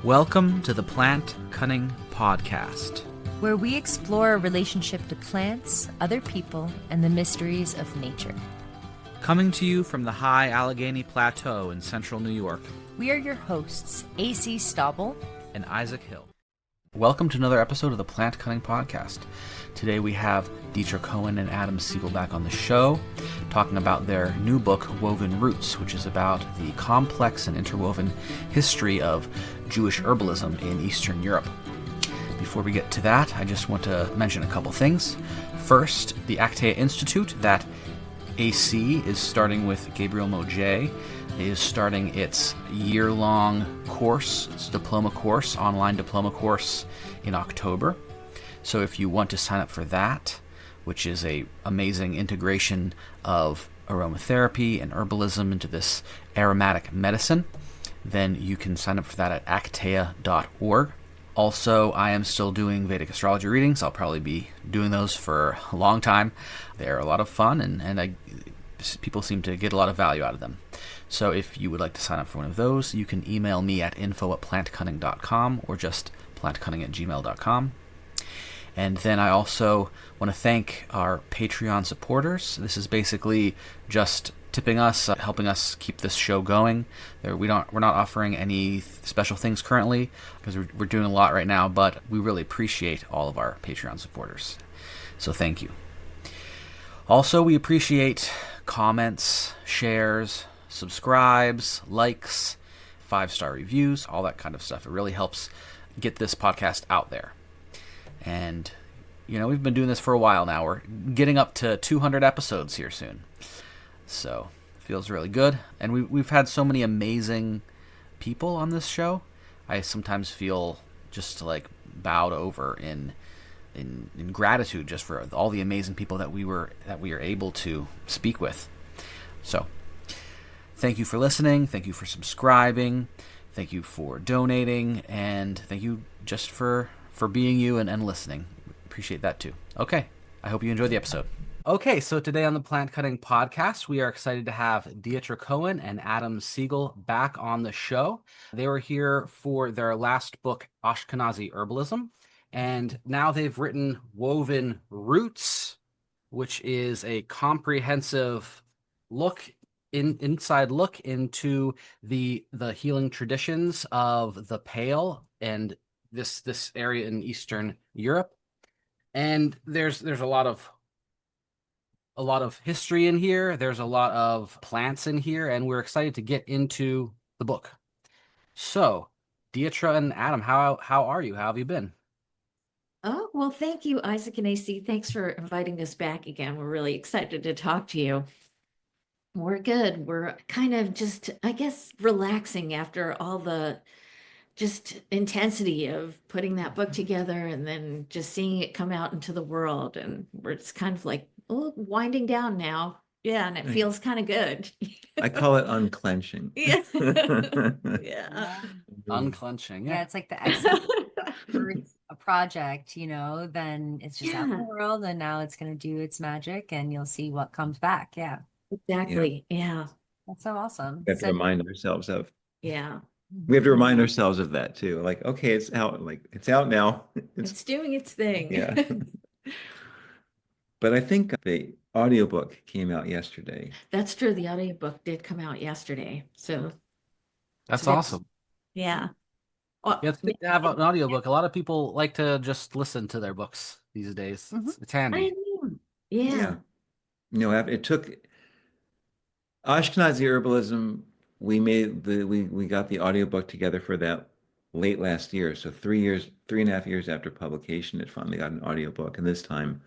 Welcome to the Plant Cunning Podcast, where we explore a relationship to plants, other people, and the mysteries of nature. Coming to you from the high Allegheny Plateau in central New York. We are your hosts, A.C. Staubel and Isaac Hill. Welcome to another episode of the Plant Cunning Podcast. Today we have Deatra Cohen and Adam Siegel back on the show, talking about their new book, Woven Roots, which is about the complex and interwoven history of Jewish herbalism in Eastern Europe. Before we get to that, I just want to mention a couple things. First, the Actea Institute, that AC is starting with Gabriel Mojay, is starting its year-long course, its diploma course, online diploma course in October. So if you want to sign up for that, which is a amazing integration of aromatherapy and herbalism into this aromatic medicine, then you can sign up for that at actea.org. Also, I am still doing Vedic astrology readings. I'll probably be doing those for a long time. They're a lot of fun, and people seem to get a lot of value out of them. So if you would like to sign up for one of those, you can email me at info@plantcunning.com or just plantcunning@gmail.com. And then I also want to thank our Patreon supporters. This is basically just tipping us, helping us keep this show going. We're not offering any special things currently because we're doing a lot right now, but we really appreciate all of our Patreon supporters. So thank you. Also, we appreciate comments, shares, subscribes, likes, 5-star reviews, all that kind of stuff. It really helps get this podcast out there. And, we've been doing this for a while now. We're getting up to 200 episodes here soon. So, it feels really good. And we've had so many amazing people on this show. I sometimes feel just like bowed over in gratitude just for all the amazing people that we were able to speak with. So, thank you for listening. Thank you for subscribing. Thank you for donating. And thank you just for being you and listening. Appreciate that too. Okay, I hope you enjoyed the episode. Okay, so today on the Plant Cutting Podcast, we are excited to have Deatra Cohen and Adam Siegel back on the show. They were here for their last book, Ashkenazi Herbalism, and now they've written Woven Roots, which is a comprehensive inside look into the healing traditions of the Pale and this area in Eastern Europe. And there's a lot of history in here. There's a lot of plants in here, and we're excited to get into the book. So, Deatra and Adam, how are you? How have you been? Oh, well, thank you, Isaac and AC. Thanks for inviting us back again. We're really excited to talk to you. We're good. We're kind of just, I guess, relaxing after all the just intensity of putting that book together and then just seeing it come out into the world. And we're just kind of like, winding down now. Yeah, and it feels kind of good. I call it unclenching. Yeah. Yeah. Unclenching. Yeah, it's like the exit for a project, then it's just out in the world, and now it's going to do its magic, and you'll see what comes back. Yeah. Exactly. Yeah. That's so awesome. We have to remind ourselves of. Yeah. We have to remind ourselves of that too. Like, okay, it's out. Like, it's out now. It's doing its thing. Yeah. But I think the audiobook came out yesterday. That's true. The audiobook did come out yesterday. So That's awesome. Yeah. Yeah, it's good to have an audiobook. A lot of people like to just listen to their books these days. Mhm. It's handy. I know. Yeah. It took Ashkenazi herbalism. We got the audiobook together for that late last year. So 3.5 years after publication, it finally got an audiobook. And this time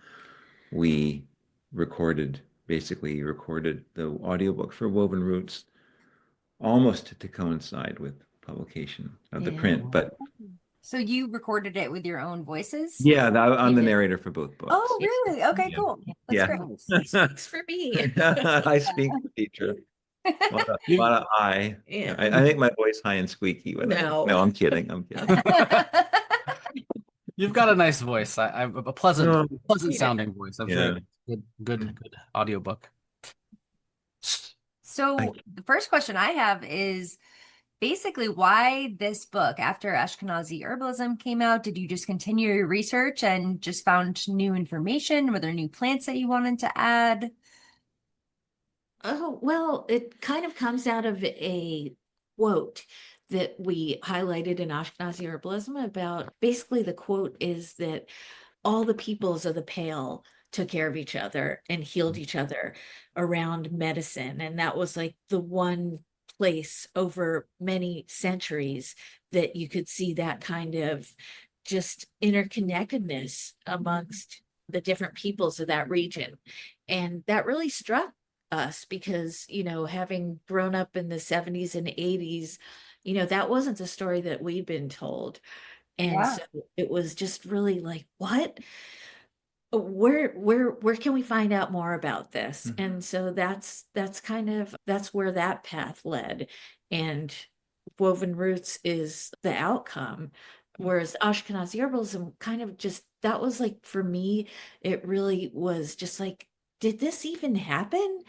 we recorded the audiobook for Woven Roots almost to coincide with publication of the print. But So you recorded it with your own voices? yeah, I'm the narrator for both books. Oh, really? Okay, Yeah. cool. That's great. He speaks for me. I speak for Deatra. A lot of I. Yeah. I make my voice high and squeaky. No. No, I'm kidding. You've got a nice voice. I'm a pleasant Yeah. sounding voice. I'm sure. Good audiobook. So the first question I have is, basically why this book after Ashkenazi herbalism came out. Did you just continue your research and just found new information? Were there new plants that you wanted to add? Oh, well, it kind of comes out of a quote that we highlighted in Ashkenazi herbalism about basically the quote is that all the peoples of the Pale took care of each other and healed each other around medicine. And that was like the one place over many centuries that you could see that kind of just interconnectedness amongst the different peoples of that region. And that really struck us because, having grown up in the 70s and 80s, that wasn't the story that we'd been told. And Yeah. so it was just really like, what? Where can we find out more about this? Mhm. And so that's where that path led. And Woven Roots is the outcome. Whereas Ashkenazi herbalism kind of just that was like for me, it really was just like, did this even happen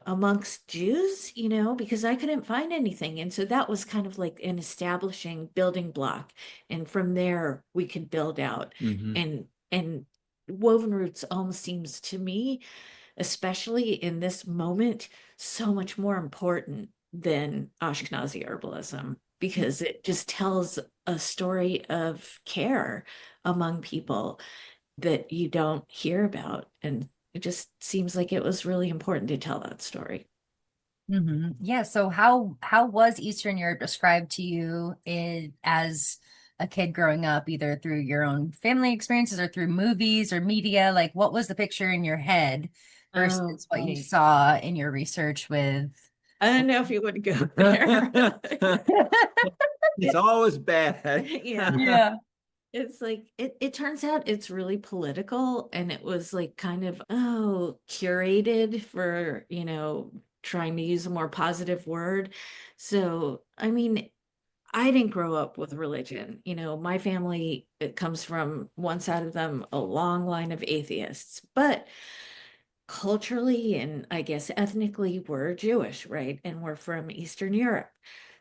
amongst Jews? Because I couldn't find anything. And so that was kind of like an establishing building block. And from there we could build out. Mhm. And Woven Roots almost seems to me, especially in this moment, so much more important than Ashkenazi herbalism because it just tells a story of care among people that you don't hear about. And it just seems like it was really important to tell that story. Yeah. So how was Eastern Europe described to you as a kid growing up, either through your own family experiences or through movies or media? Like, what was the picture in your head Oh, versus what you right. saw in your research with? I don't know if you would go there. It's always bad. Yeah. Yeah. It's like it turns out it's really political and it was like kind of curated for, trying to use a more positive word. So, I mean, I didn't grow up with religion. My family, it comes from one side of them, a long line of atheists, but culturally and I guess ethnically, we're Jewish, right? And we're from Eastern Europe.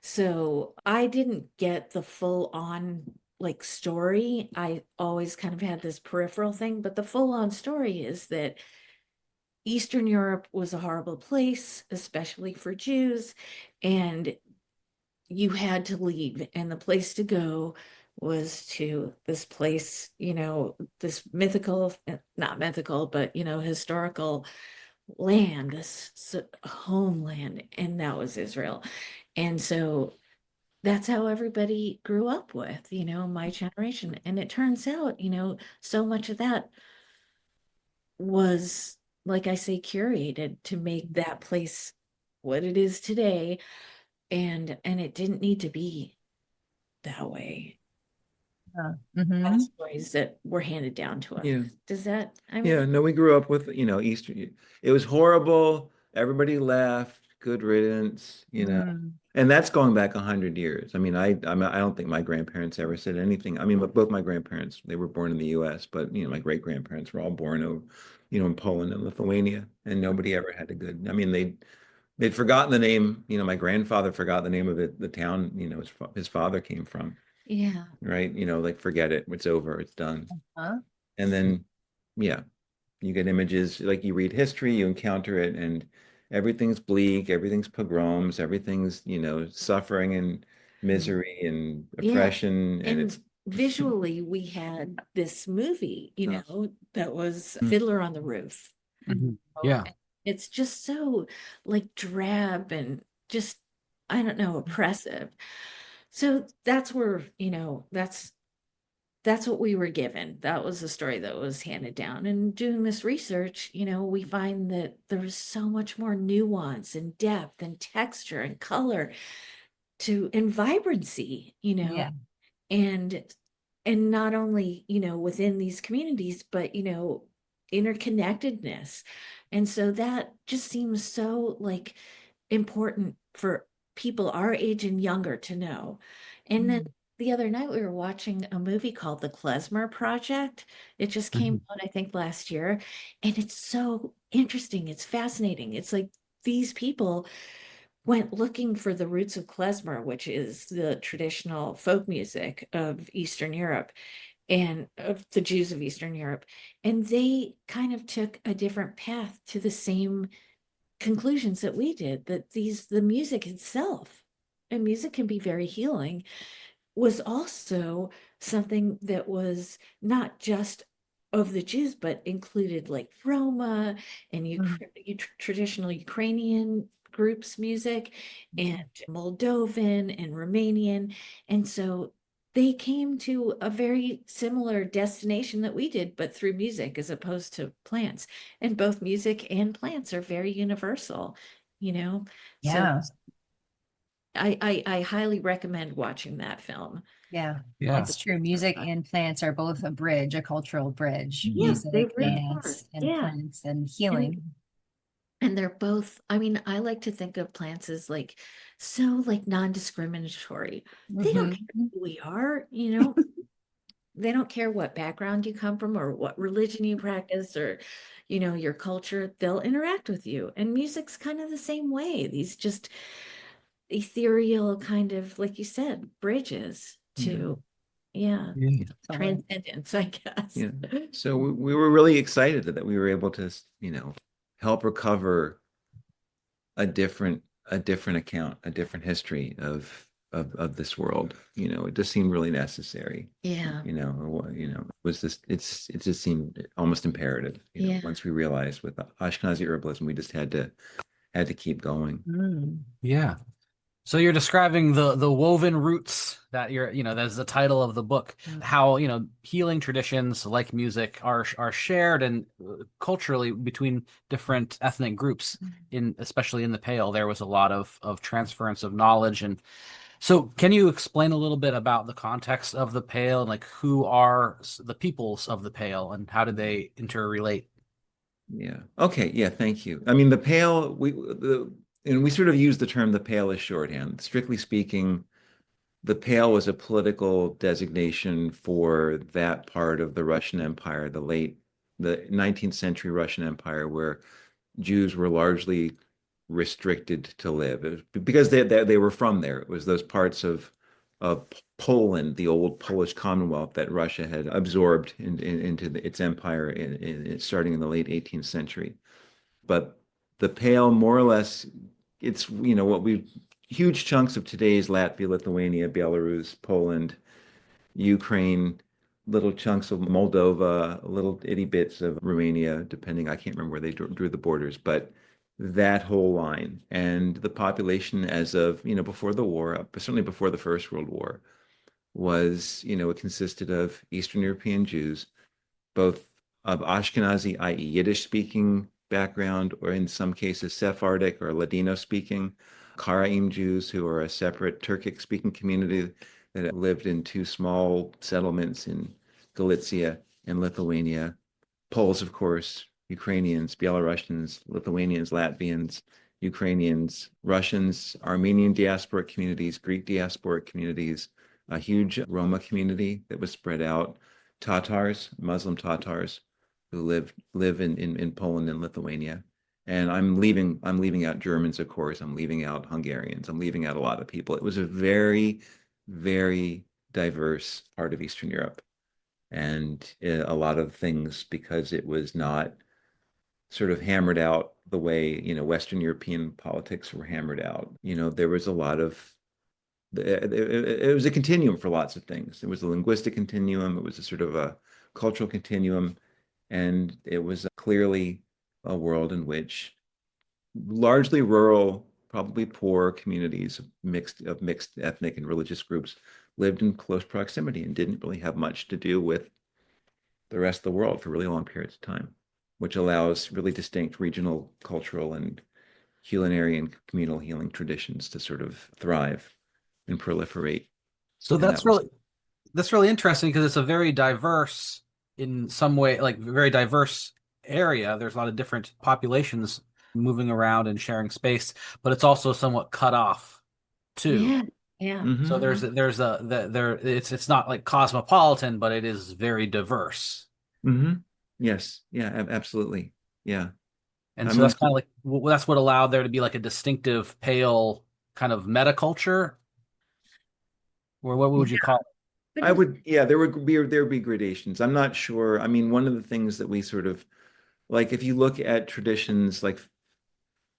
So I didn't get the full on like story. I always kind of had this peripheral thing, but the full on story is that Eastern Europe was a horrible place, especially for Jews, and you had to leave, and the place to go was to this place, this mythical, not mythical, but historical land, this homeland, and that was Israel. And so that's how everybody grew up with, my generation. And it turns out, so much of that was, like I say, curated to make that place what it is today. And it didn't need to be that way. Mm-hmm. That's stories that were handed down to us. Yeah. Does that, I mean, Yeah, no, we grew up with, Easter. It was horrible. Everybody left. Good riddance. Mm. And that's going back 100 years. I mean, I don't think my grandparents ever said anything. I mean, but both my grandparents, they were born in the U.S., but my great grandparents were all born over, in Poland and Lithuania, and nobody ever had a good. I mean, they'd forgotten the name. My grandfather forgot the name of the town. His father came from. yeah. Right. Like forget it. It's over. It's done. Huh? And then, yeah, you get images like you read history, you encounter it, and everything's bleak, everything's pogroms, everything's, suffering and misery and Yeah. oppression. And And it's, visually, we had this movie, that was Mm. Fiddler on the Roof. Mhm. Yeah. It's just so like drab and just, I don't know, oppressive. So that's where, that's what we were given. That was the story that was handed down. And doing this research, we find that there's so much more nuance and depth and texture and color to and vibrancy, Yeah. and not only, within these communities, but interconnectedness. And so that just seems so like important for people our age and younger to know. And then the other night we were watching a movie called The Klezmer Project. It just came Mhm. out, I think, last year, and it's so interesting. It's fascinating. It's like these people went looking for the roots of klezmer, which is the traditional folk music of Eastern Europe and of the Jews of Eastern Europe. And they kind of took a different path to the same conclusions that we did, that the music itself, and music can be very healing, was also something that was not just of the Jews, but included like Roma and traditional Ukrainian groups' music and Moldovan and Romanian. And so they came to a very similar destination that we did, but through music as opposed to plants. And both music and plants are very universal, you know? So Yeah. I highly recommend watching that film. Yeah. Yeah. It's true. Music and plants are both a bridge, a cultural bridge. Yeah, they Music, really are. dance, and Yeah. plants and healing. And they're both, I mean, I like to think of plants as like so like non-discriminatory. They don't care Mhm. who we are, you know. They don't care what background you come from or what religion you practice or, you know, your culture. They'll interact with you. And music's kind of the same way. These just ethereal kind of, like you said, bridges to, yeah, Yeah. Totally. transcendence, I guess. Yeah. So we were really excited that we were able to, help recover a different account, a different history of this world. It just seemed really necessary. Yeah. It just seemed almost imperative. Yeah. Once we realized with the Ashkenazi herbalism, we just had to keep going. Yeah. So you're describing the woven roots that that's the title of the book. How, healing traditions like music are shared and culturally between different ethnic groups especially in the Pale. There was a lot of transference of knowledge. And so can you explain a little bit about the context of the Pale and like who are the peoples of the Pale and how do they interrelate? Yeah. Okay. Yeah. Thank you. I mean, the Pale, and we sort of use the term the Pale as shorthand. Strictly speaking, the Pale was a political designation for that part of the Russian Empire, the 19th century Russian Empire, where Jews were largely restricted to live. It was because they were from there. It was those parts of Poland, the old Polish Commonwealth that Russia had absorbed into its empire starting in the late 18th century. But the Pale, more or less, it's what we huge chunks of today's Latvia, Lithuania, Belarus, Poland, Ukraine, little chunks of Moldova, little itty bits of Romania, depending, I can't remember where they drew the borders, but that whole line. And the population as of, before the war, certainly before the First World War, was, it consisted of Eastern European Jews, both of Ashkenazi, i.e., Yiddish speaking background, or in some cases Sephardic or Ladino speaking, Karaim Jews, who are a separate Turkic speaking community that lived in two small settlements in Galicia and Lithuania, Poles, of course, Ukrainians, Belarusians, Lithuanians, Latvians, Ukrainians, Russians, Armenian diasporic communities, Greek diasporic communities, a huge Roma community that was spread out, Tatars, Muslim Tatars, who live in Poland and Lithuania. And I'm leaving out Germans, of course. I'm leaving out Hungarians. I'm leaving out a lot of people. It was a very, very diverse part of Eastern Europe. And a lot of things, because it was not sort of hammered out the way, Western European politics were hammered out. There was a lot of it was a continuum for lots of things. It was a linguistic continuum. It was a sort of a cultural continuum. And it was clearly a world in which largely rural, probably poor communities of mixed ethnic and religious groups lived in close proximity and didn't really have much to do with the rest of the world for really long periods of time, which allows really distinct regional, cultural, and culinary and communal healing traditions to sort of thrive and proliferate. So And that's really interesting because it's a very diverse, in some way, like very diverse area. There's a lot of different populations moving around and sharing space, but it's also somewhat cut off too. Yeah. Yeah. So it's not like cosmopolitan, but it is very diverse. Yes. Yeah, absolutely. Yeah. And I so mean, that's kind of like that's what allowed there to be like a distinctive pale kind of meta culture, or what would you call it? But I it's, would, yeah, there would be gradations. I'm not sure. I mean, one of the things that we sort of like, if you look at traditions, like,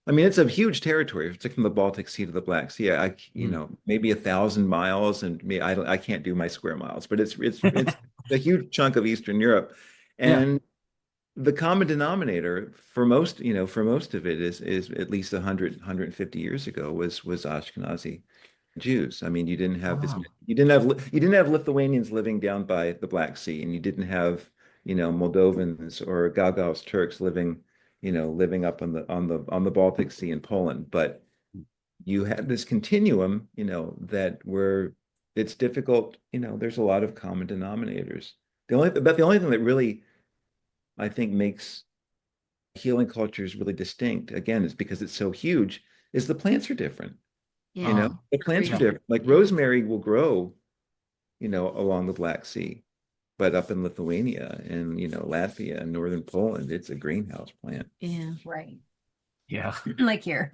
I mean, it's a huge territory. It's like from the Baltic Sea to the Black Sea. Mm. Maybe 1,000 miles, and me, I can't do my square miles, but it's a huge chunk of Eastern Europe, Yeah. and the common denominator for most, for most of it is at least 150 years ago was Ashkenazi Jews. I mean, Wow. you didn't have Lithuanians living down by the Black Sea, and you didn't have, Moldovans or Gagauz Turks living up on the Baltic Sea in Poland. But you had this continuum, that where it's difficult, there's a lot of common denominators. The only thing that really I think makes healing cultures really distinct, again, is because it's so huge, is the plants are different. yeah, The plants are agreed. different. Like Yeah, rosemary will grow, along the Black Sea, but up in Lithuania and, Latvia and northern Poland, it's a greenhouse plant. yeah. Right. Yeah. Like here.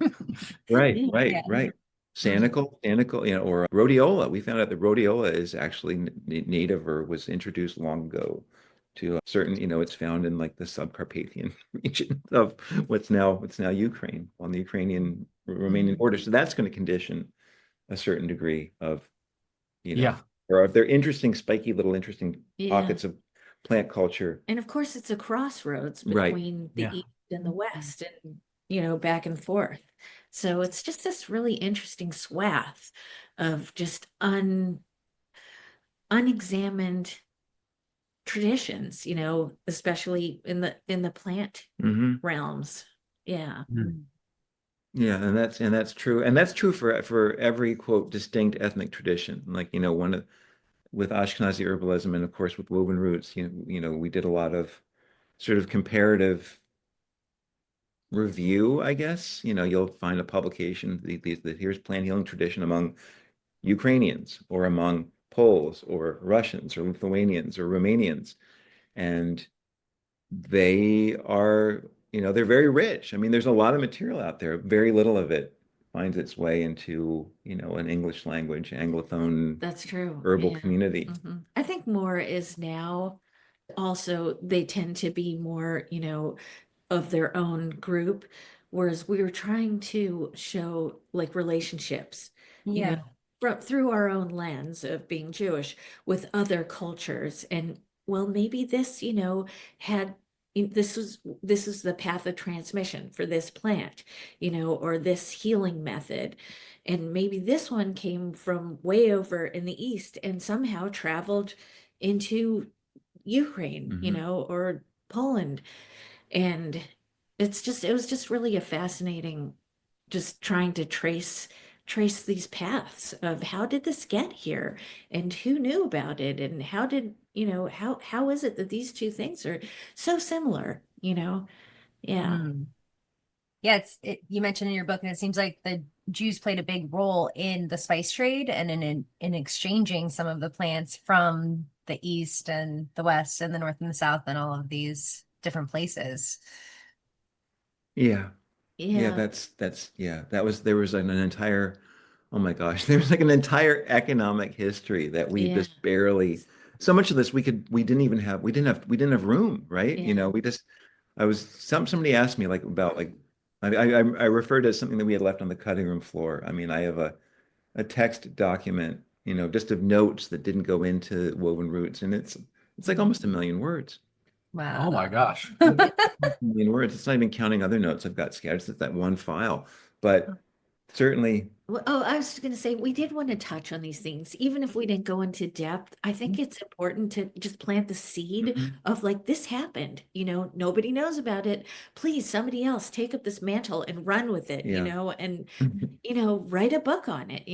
Right, Yeah. right, right. Mhm. Sanicle, or rhodiola. We found out that rhodiola is actually native, or was introduced long ago to certain, it's found in like the subcarpathian region of what's now Ukraine, on the Ukrainian Romanian Mhm. border. So that's going to condition a certain degree of, you know, Yeah. or if they're interesting, spiky little interesting Yeah. pockets of plant culture. And of course, it's a crossroads Right. between the Yeah. East and the Mhm. West, and, back and forth. So it's just this really interesting swath of just unexamined traditions, especially in the plant Hmm. realms. Yeah. Mm. Yeah, and that's true. And that's true for every quote distinct ethnic tradition. Like, with Ashkenazi herbalism, and of course with woven roots, we did a lot of sort of comparative review, I guess. You'll find a publication, here's plant healing tradition among Ukrainians, or among Poles or Russians or Lithuanians or Romanians. And they are, they're very rich. I mean, there's a lot of material out there. Very little of it finds its way into, an English language, Anglophone That's true. herbal Yeah. community. I think more is now also they tend to be more, of their own group, whereas we were trying to show like relationships, you know, Yeah. through our own lens of being Jewish with other cultures. And well, maybe this, had this is the path of transmission for this plant, or this healing method. And maybe this one came from way over in the east and somehow traveled into Ukraine, Hmm. or Poland. And it was just really a fascinating, just trying to trace these paths of how did this get here and who knew about it and how did, how is it that these two things are so similar. Yeah. Mm. Yeah, you mentioned in your book, and it seems like the Jews played a big role in the spice trade and in exchanging some of the plants from the East and the West and the North and the South and all of these different places. Yeah. Yeah, Yeah. yeah, there was an entire, oh my gosh, there was like an entire economic history that we Yeah. just barely, so much of this we didn't have room, right? Yeah. Somebody asked me like about like, I referred to something that we had left on the cutting room floor. I mean, I have a text document, just of notes that didn't go into woven roots, and it's like almost a million words. Oh my Wow. gosh. A million words. It's not even counting other notes I've got scattered. It's that one file. But certainly, Well, oh, I was going to say, we did want to touch on these things, even if we didn't go into depth. I think it's important to just plant the seed mhm, of like, this happened, nobody knows about it. Please, somebody else take up this mantle and run with it, yeah. and, write a book on it.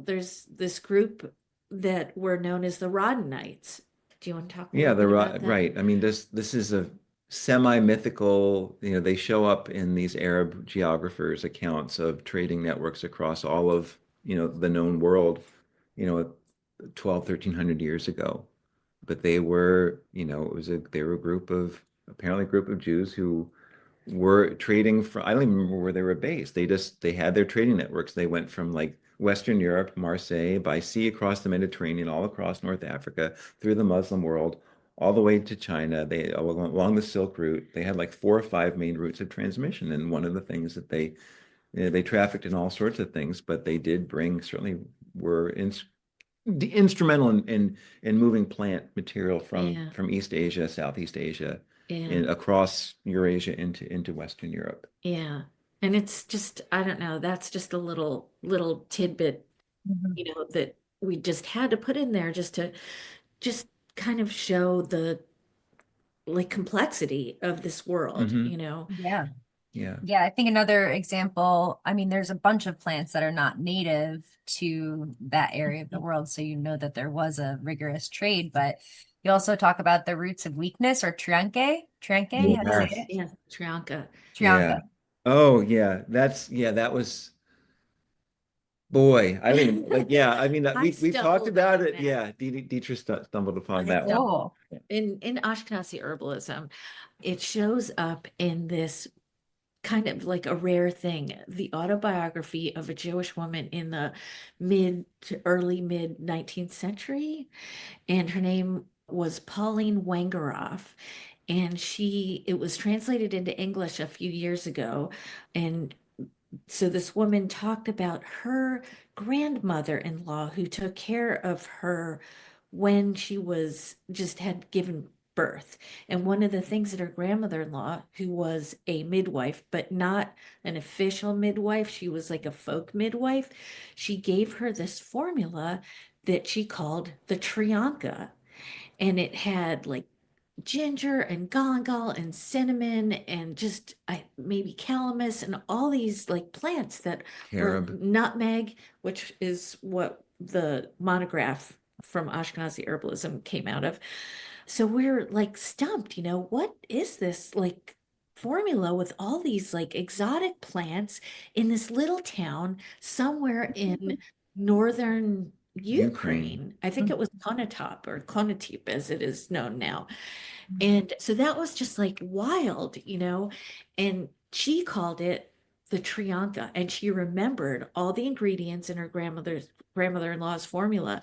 There's this group that were known as the Rodenites. Do you want to talk a Yeah, little bit about that? right. I mean, this is a semi-mythical, they show up in these Arab geographers' accounts of trading networks across all of, the known world, you know, 12, 1300 years ago. But they were, they were a group of, apparently a group of Jews who were trading from, I don't even remember where they were based. They had their trading networks. They went from like Western Europe, Marseille, by sea across the Mediterranean, all across North Africa, through the Muslim world, all the way to China. They along the Silk Route. They had like 4 or 5 main routes of transmission. And one of the things that they trafficked in all sorts of things, but they did bring, certainly were instrumental in moving plant material Yeah. from East Asia, Southeast Asia, Yeah. across Eurasia into Western Europe. Yeah. And it's just, I don't know, that's just a little tidbit, Mhm. that we just had to put in there just to just kind of show the like complexity of this world, Hmm. Yeah. Yeah. Yeah, I think another example, I mean, there's a bunch of plants that are not native to that area of the world, so you know that there was a rigorous trade, but you also talk about the roots of weakness or trianque. Trianque, how do you say Yes, it? yes, Trianka. Yeah. Trianca. Oh, yeah. That was, boy. I mean, like, yeah. I mean, I we've talked stumbled about on it. that. Yeah. Deatra stumbled upon I that one. stumbled Cool. in Ashkenazi herbalism. It shows up in this kind of like a rare thing, the autobiography of a Jewish woman in the mid to early mid 19th century, and her name was Pauline Wangeroff. And it was translated into English a few years ago. And so this woman talked about her grandmother-in-law who took care of her when she was just had given birth. And one of the things that her grandmother-in-law, who was a midwife, but not an official midwife, she was like a folk midwife, she gave her this formula that she called the Trianka. And it had like ginger and galangal and cinnamon and just maybe calamus and all these like plants that were Carob. nutmeg, which is what the monograph from Ashkenazi herbalism came out of. So we're like stumped, what is this like formula with all these like exotic plants in this little town somewhere in northern Ukraine. Ukraine? I think it was Konotop or Konotip as it is known now. And so that was just like wild. And she called it the Trianka, and she remembered all the ingredients in her grandmother-in-law's formula.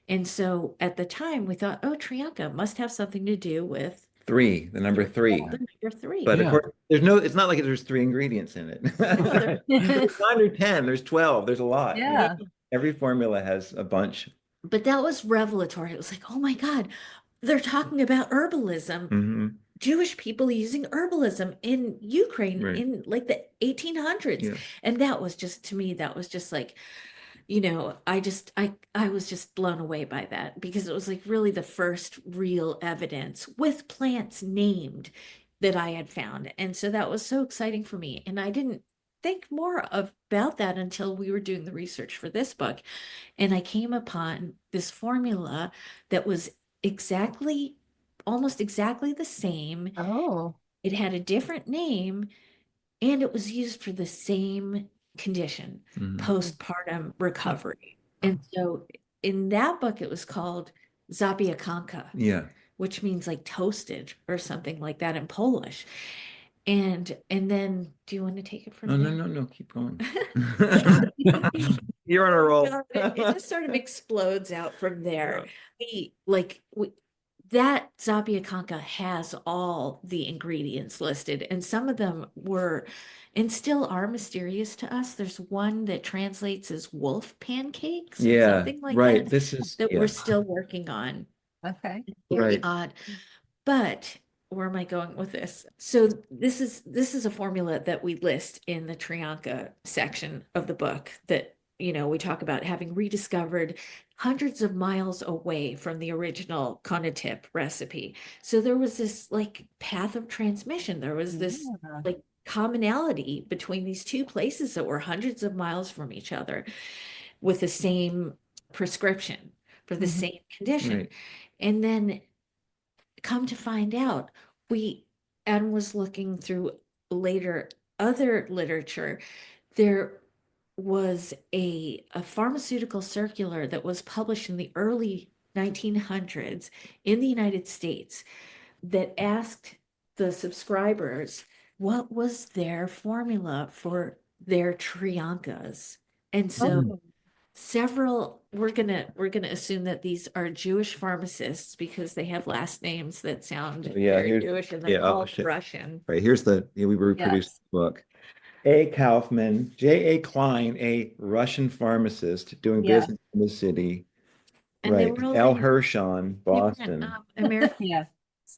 And so at the time we thought, oh, Trianka must have something to do with Three, the number three. the number three. But of Yeah. course, it's not like there's 3 ingredients in it. No, There's 9 or 10, there's 12, there's a lot. Yeah. Every formula has a bunch. but that was revelatory. It was like, oh my God, they're talking about herbalism. Hmm. Jewish people using herbalism in Ukraine Right. in like the 1800s. Yeah. And that was just, to me, that was just like, I was just blown away by that, because it was like really the first real evidence with plants named that I had found. And so that was so exciting for me. And I didn't think more about that until we were doing the research for this book. And I came upon this formula that was almost exactly the same. Oh. It had a different name, and it was used for the same condition, Mhm. postpartum recovery. And so in that book, it was called Zabiakanka, Yeah. which means like toasted or something like that in Polish. And then, do you want to take it from No, no, there? no, no. Keep going. You're on a roll. God, it just sort of explodes out from there. That Zabiakanka has all the ingredients listed, and some of them were and still are mysterious to us. There's one that translates as wolf pancakes, Yeah, something like right. that, This is, that yeah, we're still working on. Okay. Very right. odd. But where am I going with this? So this is a formula that we list in the Trianka section of the book that, we talk about having rediscovered hundreds of miles away from the original Konotip recipe. So there was this like path of transmission. There was this Yeah. like commonality between these two places that were hundreds of miles from each other with the same prescription for the Mhm. same condition. Right. And then come to find out, Anne was looking through later other literature. There was a pharmaceutical circular that was published in the early 1900s in the United States that asked the subscribers what was their formula for their triankas. And so Oh, several, we're gonna assume that these are Jewish pharmacists because they have last names that sound Yeah, very here's Jewish and they're all Russian. right. Here's we reproduced yes. the book. A. Kaufman, J.A. Klein, a Russian pharmacist doing Yeah. business in the city. And they Right. were all L. in Hershon, different Boston. American Yeah.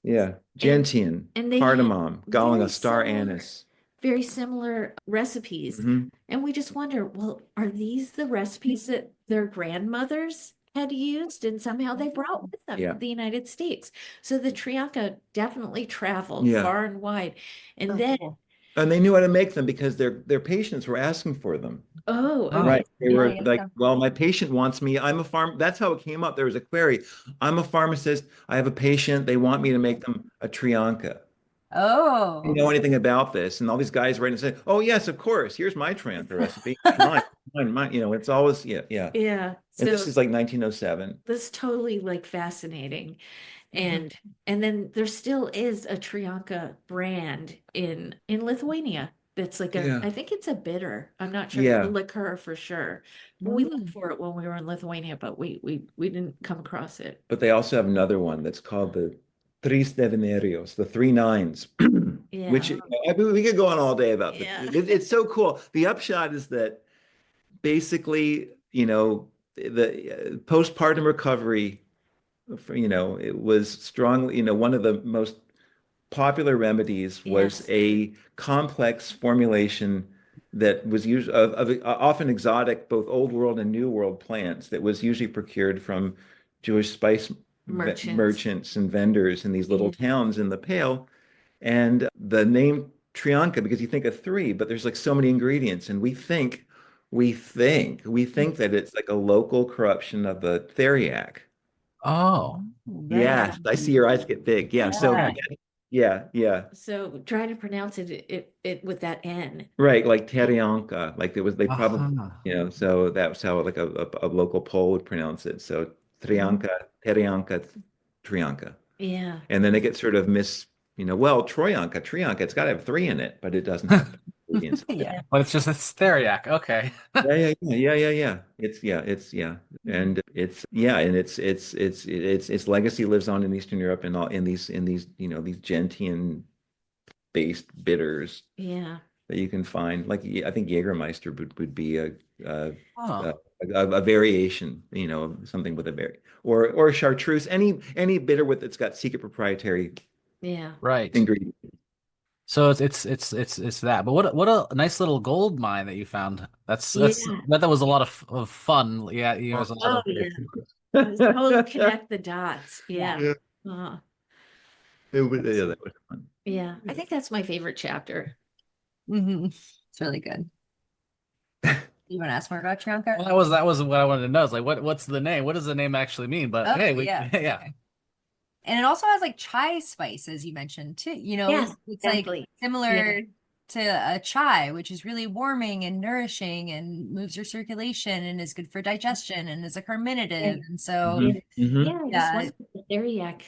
Yeah. and Gentian, and they had cardamom, galling, a very star similar anise. very similar recipes. Hmm. And we just wonder, well, are these the recipes that their grandmothers had used and somehow they brought with them Yeah. to the United States? So the Trianka definitely traveled Yeah. far and wide. And So then, cool. And they knew how to make them because their patients were asking for them. oh, Oh. okay. Right. They Yeah, were yeah, like, yeah. well, my patient wants me. I'm a farm. That's how it came up. There was a query. I'm a pharmacist. I have a patient. They want me to make them a Trianka. You Oh. know anything about this? And all these guys write and say, "Oh yes, of course. Here's my Trianka recipe. Mine, mine." You know, it's always yeah, yeah. Yeah. And this So is like 1907. that's totally like fascinating. Mhm. And then there still is a Trianka brand in Lithuania that's like a, Yeah, I think it's a bitter. I'm not sure, a yeah. liqueur for sure. We looked Mm. for it when we were in Lithuania, but we didn't come across it. But they also have another one that's called the Tris Devanerios, the three nines, which Yeah. I mean, we could go on all day about. Yeah. It's so cool. The upshot is that basically, the postpartum recovery, it was strongly, one of the most popular remedies was Yes. a complex formulation that was used of often exotic, both old world and new world plants that was usually procured from Jewish spice Merchants. merchants and vendors in these little Yeah. towns in the Pale. And the name Trianka, because you think of three, but there's like so many ingredients, and we think that it's like a local corruption of the theriac. Oh. Very Yes, I see your eyes get big. Yeah. So Yeah. Okay. yeah, yeah. So try to pronounce it with that N. Right, like Terianka, like it was they probably, Uh-huh. so that was how like a local Pole would pronounce it. So Mhm. Trianka, Terianka, Trianka. Yeah. And then it gets sort of well, Trianka, it's got to have three in it, but it doesn't have ingredients. Yeah. But it's theriac. Okay. Yeah. It's and its legacy lives on in Eastern Europe and all in these Gentian based bitters Yeah. that you can find. Like I think Jägermeister would be a, Oh. a, a variation, of something with a very or chartreuse, any bitter with it's got secret proprietary Yeah. Right. ingredients. So it's that. But what a nice little gold mine that you found. That's Yeah. that was a lot of fun. Yeah, you know, there's a lot Oh, of yeah. Totally connect the dots. Yeah. Yeah. Yeah, Uh, that was fun. yeah. I think that's my favorite chapter. Hmm. It's really good. You want to ask more about well, Trianka? that was what I wanted to know. It's like what's the name? What does the name actually mean? But Oh, hey, we yeah. yeah. And it also has like chai spices you mentioned too. Yes, It's like exactly. similar to a chai, which is really warming and nourishing and moves your circulation and is good for digestion and is a carminative. And so, Mhm, mhm. Yeah, I just yeah, wondered if the Ariak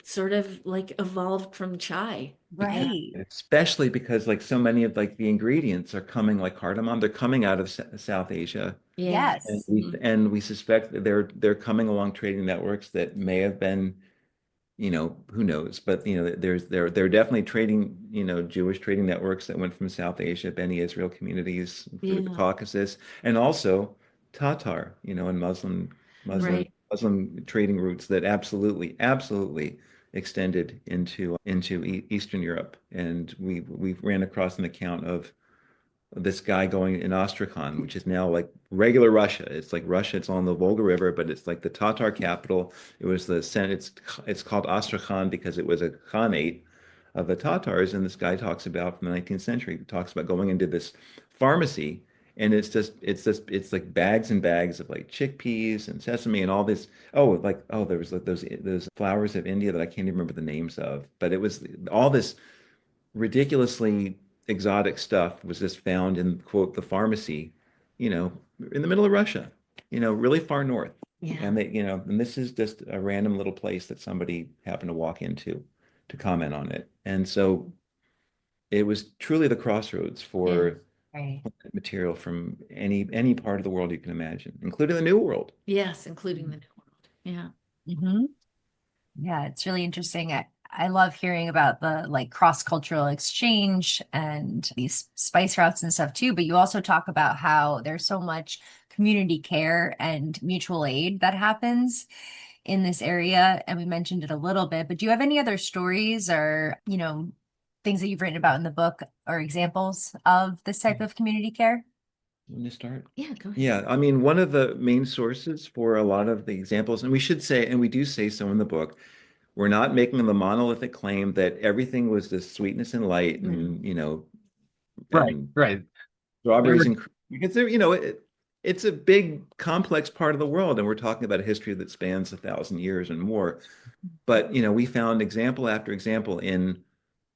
sort of like evolved from chai. Yeah, right. especially because like so many of like the ingredients are coming like cardamom, they're coming out of South Asia. Yeah. And Yes. we suspect that they're coming along trading networks that may have been, who knows, but there are definitely trading, Jewish trading networks that went from South Asia, Beni Israel communities through the Yeah. Caucasus, and also Tatar, and Muslim Right. Muslim trading routes that absolutely extended into Eastern Europe. And we ran across an account of this guy going in Astrakhan, which is now like regular Russia. It's like Russia. It's on the Volga River, but it's like the Tatar capital. It was the Senate. It's called Astrakhan because it was a khanate of the Tatars. And this guy talks about from the 19th century. He talks about going into this pharmacy, and it's like bags and bags of like chickpeas and sesame and all this. There was like those flowers of India that I can't even remember the names of, but it was all this ridiculously exotic stuff was just found in quote the pharmacy, you know, in the middle of Russia, really far north. Yeah. And this is just a random little place that somebody happened to walk into to comment on it. And so it was truly the crossroads for Right. material from any part of the world you can imagine, including the New World. Yes, including the New World. Yeah. Hmm. Yeah, it's really interesting. I love hearing about the like cross-cultural exchange and these spice routes and stuff too, but you also talk about how there's so much community care and mutual aid that happens in this area. And we mentioned it a little bit, but do you have any other stories or, things that you've written about in the book or examples of this type of community care? When you start? Yeah, go ahead. Yeah, I mean, one of the main sources for a lot of the examples, and we should say, and we do say so in the book, we're not making the monolithic claim that everything was this sweetness and light and, Right, and right. strawberries and because it's a big complex part of the world, and we're talking about a history that spans 1,000 years and more. But we found example after example in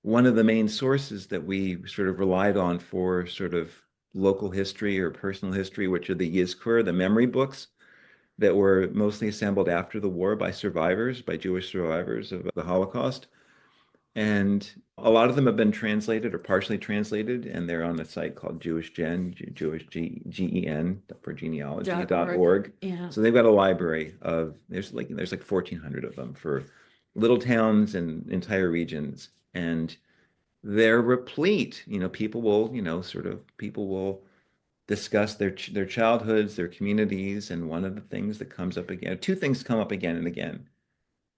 one of the main sources that we sort of relied on for sort of local history or personal history, which are the Yizkur, the memory books that were mostly assembled after the war by Jewish survivors of the Holocaust. And a lot of them have been translated or partially translated, and they're on a site called Jewish GEN for genealogy.org. Yeah. So they've got a library of there's like 1,400 of them for little towns and entire regions, and they're replete. People will people will discuss their childhoods, their communities, and one of the things that comes up again, two things come up again and again.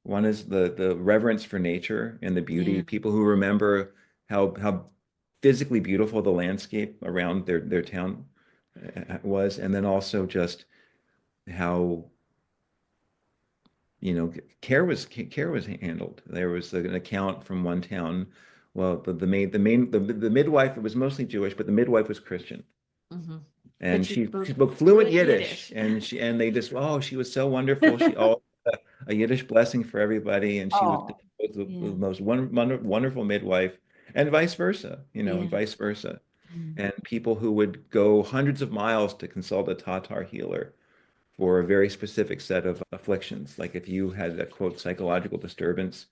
One is the reverence for nature and the beauty. Yeah. People who remember how physically beautiful the landscape around their town was, and then also just how care was handled. There was an account from one town. Well, the midwife, it was mostly Jewish, but the midwife was Christian. Mhm. And But she spoke spoke fluent fluent Yiddish, Yiddish. and they just, oh, she was so wonderful. She all a Yiddish blessing for everybody, and she was Oh, the Yeah. most wonderful midwife, and vice versa, and Yeah. vice versa. mm, And people who would go hundreds of miles to consult a Tatar healer for a very specific set of afflictions, like if you had a quote psychological disturbance,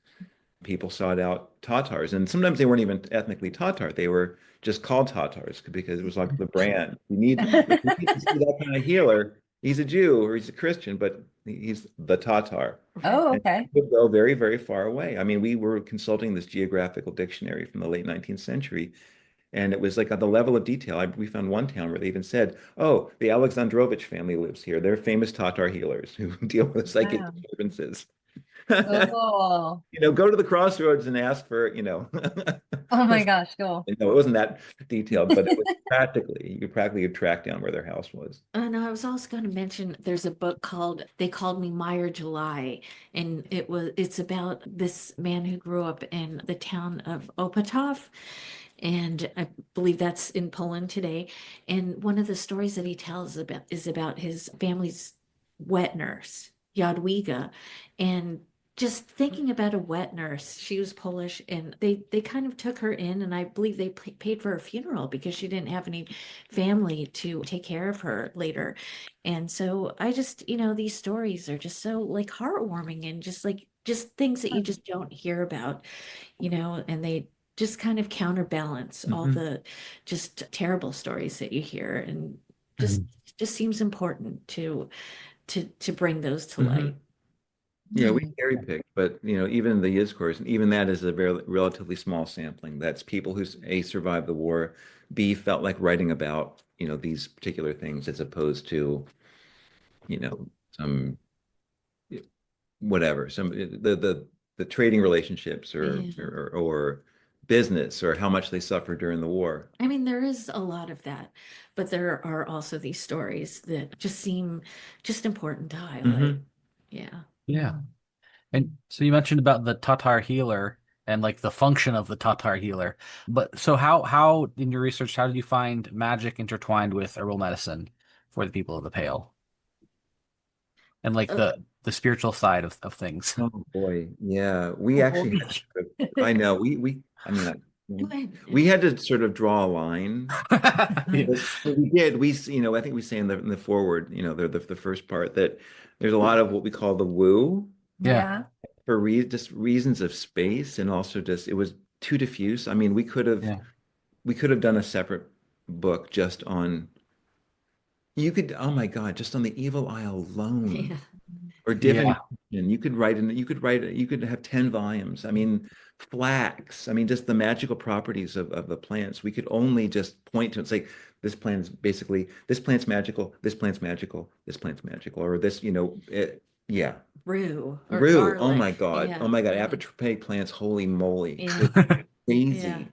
people sought out Tatars, and sometimes they weren't even ethnically Tatar. They were just called Tatars because it was like the brand. If you need to see that kind of healer, he's a Jew or he's a Christian, but he's the Tatar. oh, And okay. he would go very, very far away. I mean, we were consulting this geographical dictionary from the late 19th century, and it was like at the level of detail. We found one town where they even said, "Oh, the Alexandrovich family lives here. They're famous Tatar healers who deal with psychic Wow. disturbances." Cool. Go to the crossroads and ask for, Oh my gosh, cool. it wasn't that detailed, but it was you could practically track down where their house was. No, I was also going to mention there's a book called They Called Me Meyer July, and it's about this man who grew up in the town of Opatov, and I believe that's in Poland today. And one of the stories that he tells is about his family's wet nurse, Jadwiga, and just thinking about a wet nurse, she was Polish, and they kind of took her in, and I believe they paid for her funeral because she didn't have any family to take care of her later. And so I just, these stories are just so like heartwarming and just things that you just don't hear about, and they just kind of counterbalance all Mhm. the just terrible stories that you hear, and just Mhm. just seems important to bring those to Mhm. light. Yeah, we Mm. cherry picked, but even the Yizkors, and even that is a very relatively small sampling. That's people who A, survived the war, B, felt like writing about these particular things as opposed to some whatever, some the trading relationships or Yeah. or business or how much they suffered during the war. I mean, there is a lot of that, but there are also these stories that just seem just important to highlight. Mhm. Yeah. Yeah. And so you mentioned about the Tatar healer and like the function of the Tatar healer. But so how in your research, how did you find magic intertwined with herbal medicine for the people of the Pale? And like Uh, the spiritual side of things. Oh boy, yeah, we Oh actually boy. had to sort of, I know I mean, go ahead. we had to sort of draw a line. But we did. I think we say in the foreword, the first part that there's a lot of what we call the woo Yeah. Yeah. for just reasons of space, and also just it was too diffuse. I mean, Yeah. we could have done a separate book just on, you could, oh my God, just on the evil eye alone, Yeah. or Yeah. divination. You could have 10 volumes. I mean, flax, I mean, just the magical properties of the plants. We could only just point to it. It's like, this plant's basically, this plant's magical, this plant's magical, this plant's magical, or this, yeah. Rue or Rue, oh my garlic. God. Oh Yeah. my God. Mhm. Apotropaic plants, holy moly. Yeah. It's Yeah. crazy.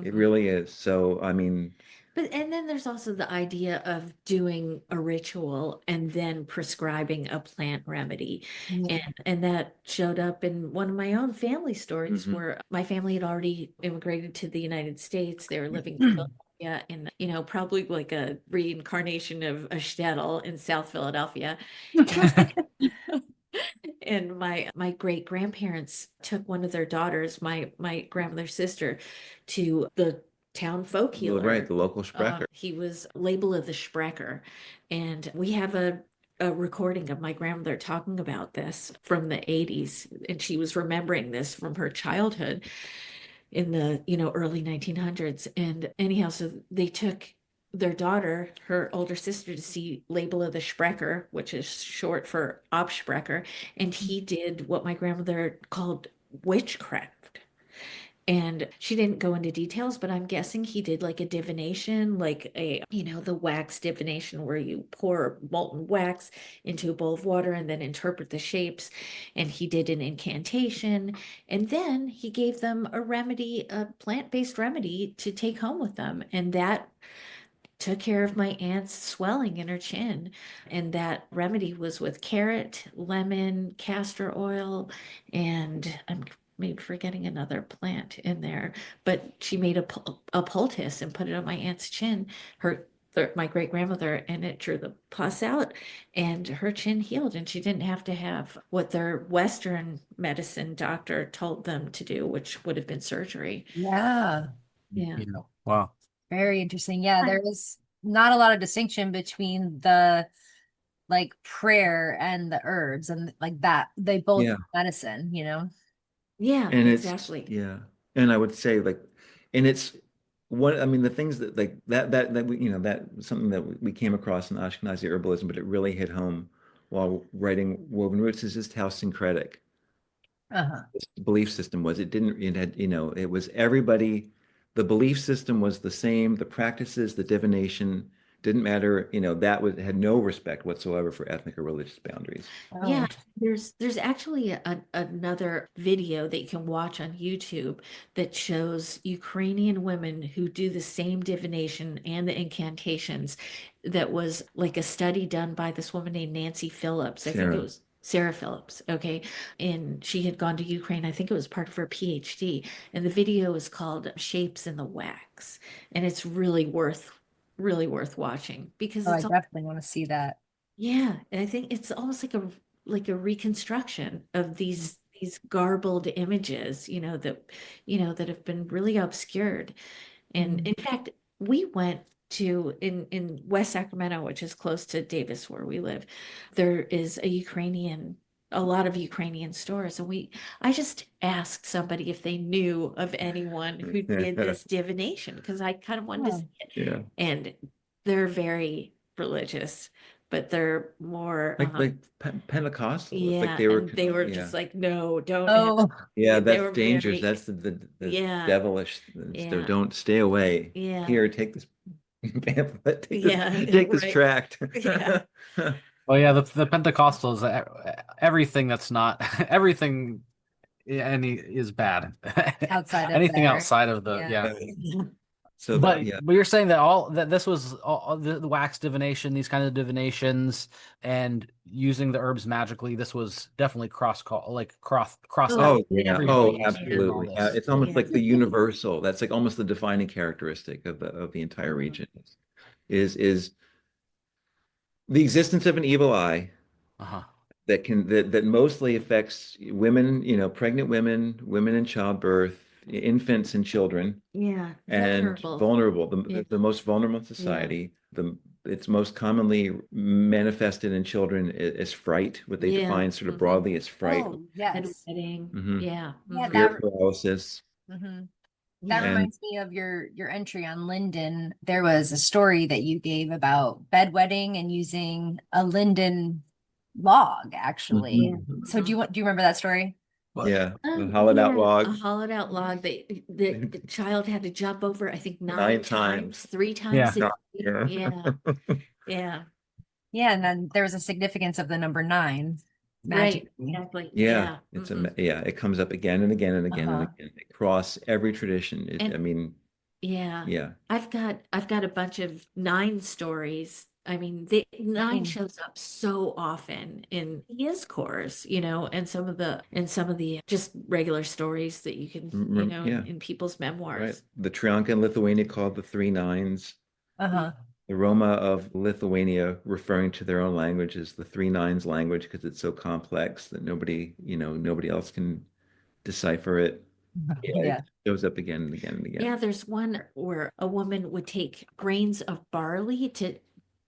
It Mhm. really is. So, I mean, But and then there's also the idea of doing a ritual and then prescribing a plant remedy. Yeah. And that showed up in one of my own family stories mhm. where my family had already immigrated to the United States. They were living in Philadelphia in, probably like a reincarnation of a shtetl in South Philadelphia. And my great grandparents took one of their daughters, my grandmother's sister, to the town folk Right, healer. the local Sprecher. He was label of the Sprecher, and we have a recording of my grandmother talking about this from the 80s, and she was remembering this from her childhood in the early 1900s. And anyhow, so they took their daughter, her older sister, to see Label of the Sprecher, which is short for Obsprecher, and he did what my grandmother called witchcraft. And she didn't go into details, but I'm guessing he did like a divination, like the wax divination where you pour molten wax into a bowl of water and then interpret the shapes. And he did an incantation. And then he gave them a remedy, a plant-based remedy to take home with them. And that took care of my aunt's swelling in her chin. And that remedy was with carrot, lemon, castor oil, and I'm maybe forgetting another plant in there. But she made a poultice and put it on my aunt's chin, my great grandmother, and it drew the pus out, and her chin healed, and she didn't have to have what their Western medicine doctor told them to do, which would have been surgery. Yeah. Yeah. Yeah. Wow. Very interesting. Yeah, there was not a lot of distinction between the like prayer and the herbs and like that. They both Yeah. medicine, you know? Yeah, And exactly. yeah. And I would say like, and it's what, I mean, the things that like that we, that something that we came across in Ashkenazi herbalism, but it really hit home while writing Woven Roots, is just how syncretic Uh-huh. this belief system was. It had, it was everybody, the belief system was the same, the practices, the divination didn't matter, had no respect whatsoever for ethnic or religious boundaries. Yeah, Oh, there's actually another video that you can watch on YouTube that shows Ukrainian women who do the same divination and the incantations. That was like a study done by this woman named Nancy Phillips. I think it Sarah. was Sarah Phillips. Okay. And she had gone to Ukraine. I think it was part of her PhD. And the video is called Shapes in the Wax. And it's really worth watching because oh, I it's definitely want to see that. yeah, and I think it's almost like a reconstruction of these garbled images, that have been really obscured. And Mhm. in fact, we went to in West Sacramento, which is close to Davis where we live, there is a lot of Ukrainian stores. And I just asked somebody if they knew of anyone who did this divination because I kind of wanted to see Oh, it. Yeah. And they're very religious, but they're more Like Pentecostal. It's like yeah, they were, and they were yeah. just like, no, don't have oh, Yeah, they that's were dangerous. very That's the yeah, devilish. So yeah, don't stay away. yeah, Here, take this pamphlet. yeah, Take this right. tract. Yeah, Oh yeah, the Pentecostals, everything that's not everything any is bad. outside of Anything there. outside of the Yeah. yeah. yeah, So that, But yeah, but you're saying that that this was all the wax divination, these kind of divinations, and using the herbs magically. This was definitely cross oh, oh yeah, everybody oh was doing all absolutely. Yeah, this. it's almost yeah, like the universal. That's like almost the defining characteristic of the entire mhm, region is the existence of an evil eye Uh-huh. that mostly affects women, pregnant women, women in childbirth, infants and children, yeah, and vulnerable, vulnerable, yeah, the most vulnerable in yeah, society. It's most commonly manifested in children as fright, what they yeah, define sort of hmm broadly as fright, Oh, yes. bedwetting, hmm yeah, Yeah, hmm fear that. paralysis. Mhm. That Yeah. reminds me of your entry on Linden. There was a story that you gave about bedwetting and using a linden log, actually. Mhm. So do you remember that story? Well, Yeah, the hollowed out Yeah, log. a hollowed out log that the child had to jump over, I think 9 times, times. 3 times. Yeah. Yeah, yeah, Yeah, and then there was a significance of the number 9 right, magically. exactly. Yeah, Yeah. yeah, it comes up again and again and again and Uh-huh. again across every tradition. I And mean, yeah, yeah. I've got a bunch of 9 stories. I mean, the 9 Mm. shows up so often in his course, and some of the just regular stories that you can, Yeah, in people's right. memoirs. The Trianka in Lithuania called the Three Nines. Uh-huh. The Roma of Lithuania referring to their own language as the Three Nines language because it's so complex that nobody else can decipher it. Yeah, Yeah. it shows up again and again and again. Yeah, there's one where a woman would take grains of barley to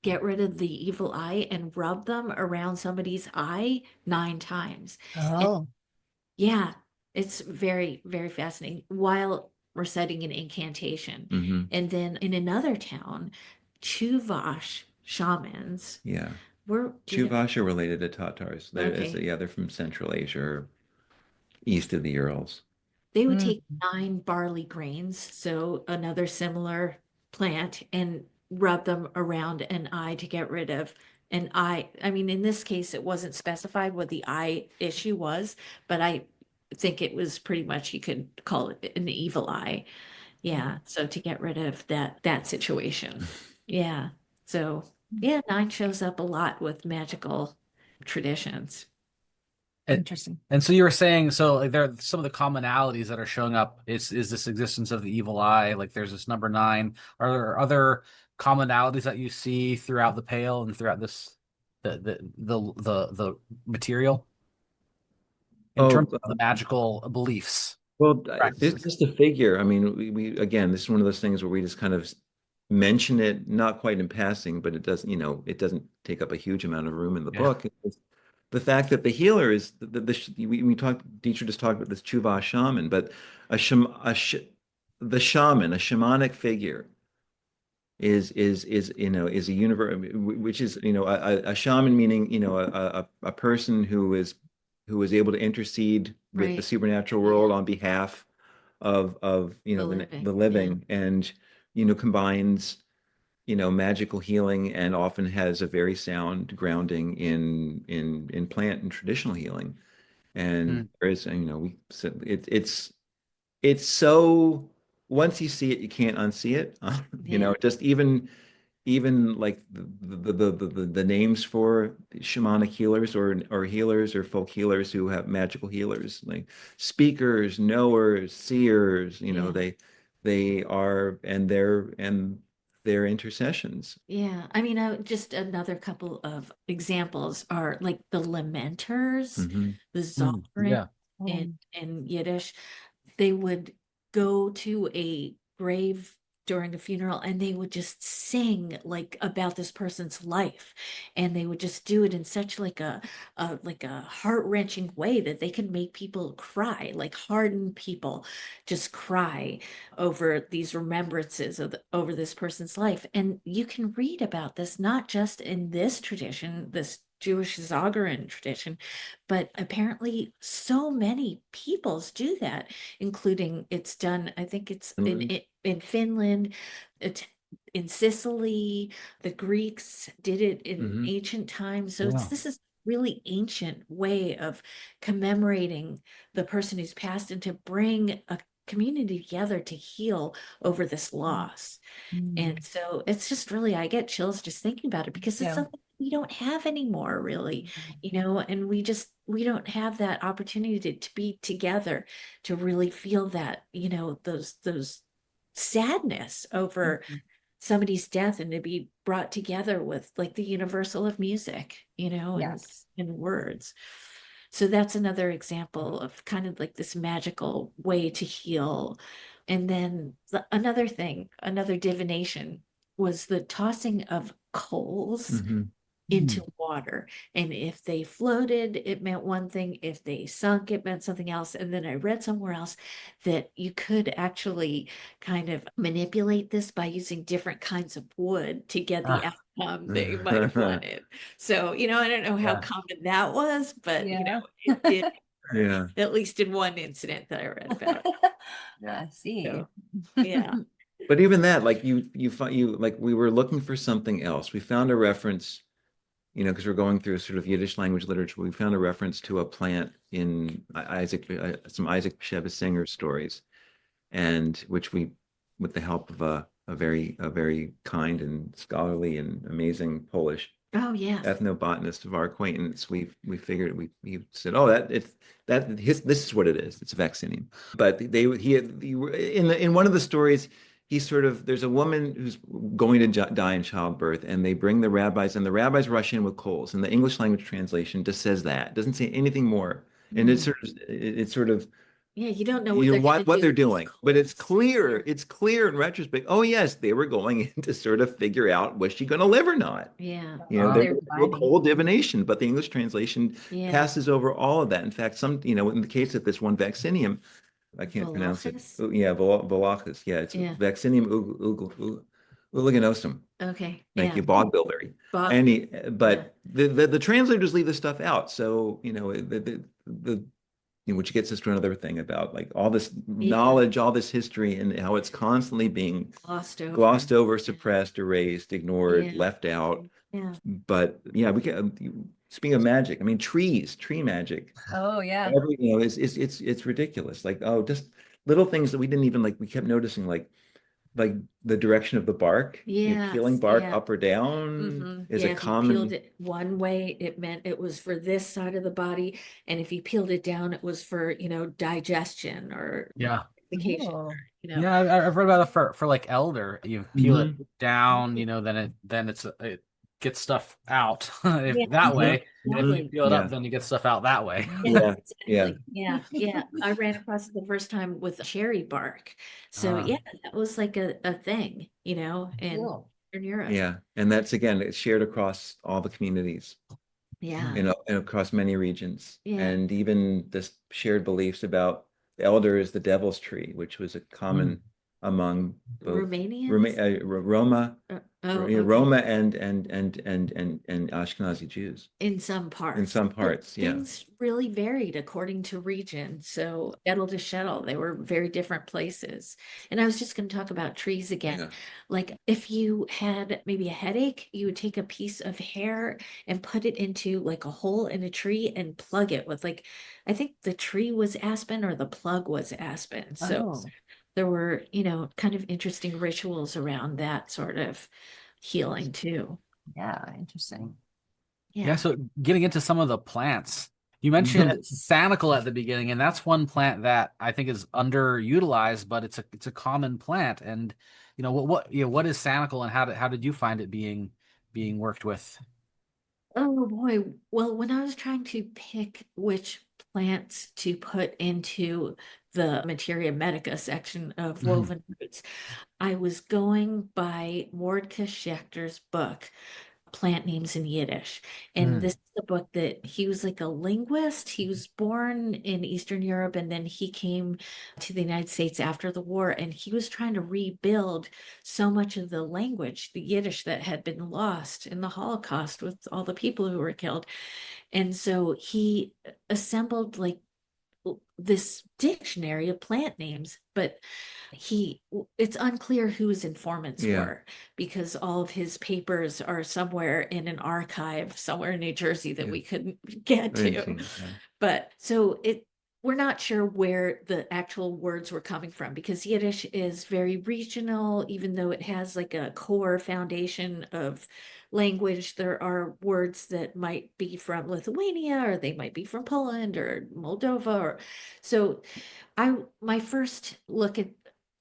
get rid of the evil eye and rub them around somebody's eye 9 times. And Oh. yeah, it's very, very fascinating while reciting an incantation. Hmm. And then in another town, Chuvash shamans Yeah. were, Chuvash are related to Tatars. okay. They're from Central Asia or east of the Urals. They would Mm. take 9 barley grains, so another similar plant, and rub them around an eye to get rid of an eye. I mean, in this case, it wasn't specified what the eye issue was, but I think it was pretty much you could call it an evil eye. Yeah, so to get rid of that situation. Yeah. So yeah, 9 shows up a lot with magical traditions. And, Interesting. and so you were saying, so like there are some of the commonalities that are showing up is this existence of the evil eye, like there's this number 9. Are there other commonalities that you see throughout the Pale and throughout this the material in Oh, terms of the magical beliefs, well, this practices? just a figure. I mean, we again, this is one of those things where we just kind of mention it, not quite in passing, but it doesn't take up a huge amount of room in the Yeah. book. It's the fact that the healer is we talked. Deatra just talked about this Chuva shaman, but a sham, a sh, the shaman, a shamanic figure, is a universe, which is a shaman meaning a person who is able to intercede with the Right. supernatural Yeah. world on behalf of The the living. living, and combines magical healing and often has a very sound grounding in plant and traditional healing. And Mm. there is, we said it's so, once you see it you can't unsee it. Yeah. Just even like the names for shamanic healers or healers or folk healers who have magical healers, like speakers, knowers, seers, Yeah. they are, and their intercessions. Yeah. I mean, just another couple of examples are like the lamenters, Hmm. the Zorin Yeah. in Yiddish. They would go to a grave during a funeral and they would just sing like about this person's life, and they would just do it in such like a heart-wrenching way that they could make people cry, like hardened people just cry over these remembrances over this person's life. And you can read about this not just in this tradition, this Jewish Zogaran tradition, but apparently so many peoples do that, including it's done, I think it's in Finland, it's in Sicily, the Greeks did it in Hmm. ancient times. So Yeah. this is really ancient way of commemorating the person who's passed and to bring a community together to heal over this loss. And so it's just really, I get chills just thinking about it because it's Yeah. something we don't have anymore, really, and we don't have that opportunity to be together, to really feel that, those sadness over somebody's death, and to be brought together with like the universal of music, and Yes. words. So that's another example of kind of like this magical way to heal. And then another thing, another divination was the tossing of coals Hmm. into water. And if they floated, it meant one thing. If they sunk, it meant something else. And then I read somewhere else that you could actually kind of manipulate this by using different kinds of wood to get the outcome that you might have wanted. So, I don't know how common that was, but it did Yeah. at least in one incident that I read about. I see. So, yeah. But even that, like like we were looking for something else. We found a reference, because we're going through sort of Yiddish language literature. We found a reference to a plant in some Isaac Bashevis Singer stories, and which we, with the help of a very kind and scholarly and amazing Polish ethnobotanist of our acquaintance, we figured we said, oh, this is what it is. It's vaccinium. But in one of the stories, there's a woman who's going to die in childbirth, and they bring the rabbis, and the rabbis rush in with coals. And the English language translation just says that, doesn't say anything more. And it's sort of yeah, you don't know what they're doing, but it's clear in retrospect. Oh yes, they were going in to sort of figure out, was she going to live or not? Yeah, They're a cold divination, but the English translation passes over all of that. In fact, in the case of this one vaccinium, I can't pronounce it. Yeah, Volachis. Yeah, it's Vaccinium uliginosum. Okay. Thank you, bog bilberry. The translators leave this stuff out. So, which gets us to another thing about like all this knowledge, all this history, and how it's constantly being glossed over, suppressed, erased, ignored, left out. Yeah. But yeah, we can. Speaking of magic, I mean, tree magic. Oh yeah. It's ridiculous. Like, oh, just little things that we didn't even like. We kept noticing, like the direction of the bark. Peeling bark up or down is a common. If you peeled it one way, it meant it was for this side of the body, and if you peeled it down, it was for digestion or vacation. Yeah, I've read about it for like elder. You peel it down, then it gets stuff out that way. And if you peel it up, then you get stuff out that way. Yeah. I ran across it the first time with cherry bark. So that was like a thing, in Europe. Yeah, and that's again, it's shared across all the communities. Yeah. And across many regions. And even this shared beliefs about the elder is the devil's tree, which was a common among both Romanians? Roma and Ashkenazi Jews. In some parts. Things really varied according to region. So shtetl to shtetl, they were very different places. And I was just going to talk about trees again. Yeah. Like if you had maybe a headache, you would take a piece of hair and put it into like a hole in a tree and plug it with I think the tree was aspen or the plug was aspen. So there were, kind of interesting rituals around that sort of healing too. Yeah, interesting. Yeah, so getting into some of the plants, you mentioned Sanicle at the beginning, and that's one plant that I think is underutilized, but it's a common plant. And what is Sanicle, and how did you find it being worked with? Oh boy. Well, when I was trying to pick which plants to put into the Materia Medica section of Woven Roots, I was going by Mordecai Schechter's book, Plant Names in Yiddish. And this is a book that he was like a linguist. He was born in Eastern Europe, and then he came to the United States after the war, and he was trying to rebuild so much of the language, the Yiddish, that had been lost in the Holocaust with all the people who were killed. And so he assembled this dictionary of plant names, but it's unclear who his informants were, because all of his papers are somewhere in an archive somewhere in New Jersey that we couldn't get to. But so we're not sure where the actual words were coming from, because Yiddish is very regional. Even though it has like a core foundation of language, there are words that might be from Lithuania, or they might be from Poland or Moldova, so my first look at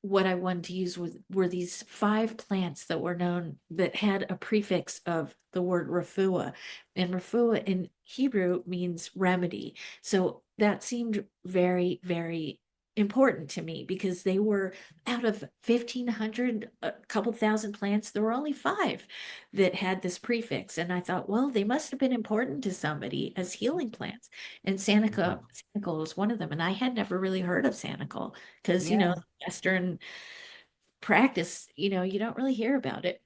what I wanted to use were these 5 plants that were known that had a prefix of the word refuah, and refuah in Hebrew means remedy. So that seemed very, very important to me because they were out of 1,500, a couple thousand plants, there were only 5 that had this prefix. And I thought, well, they must have been important to somebody as healing plants. And Sanicle was one of them. And I had never really heard of Sanicle because, Yeah. Western practice, you don't really hear about it.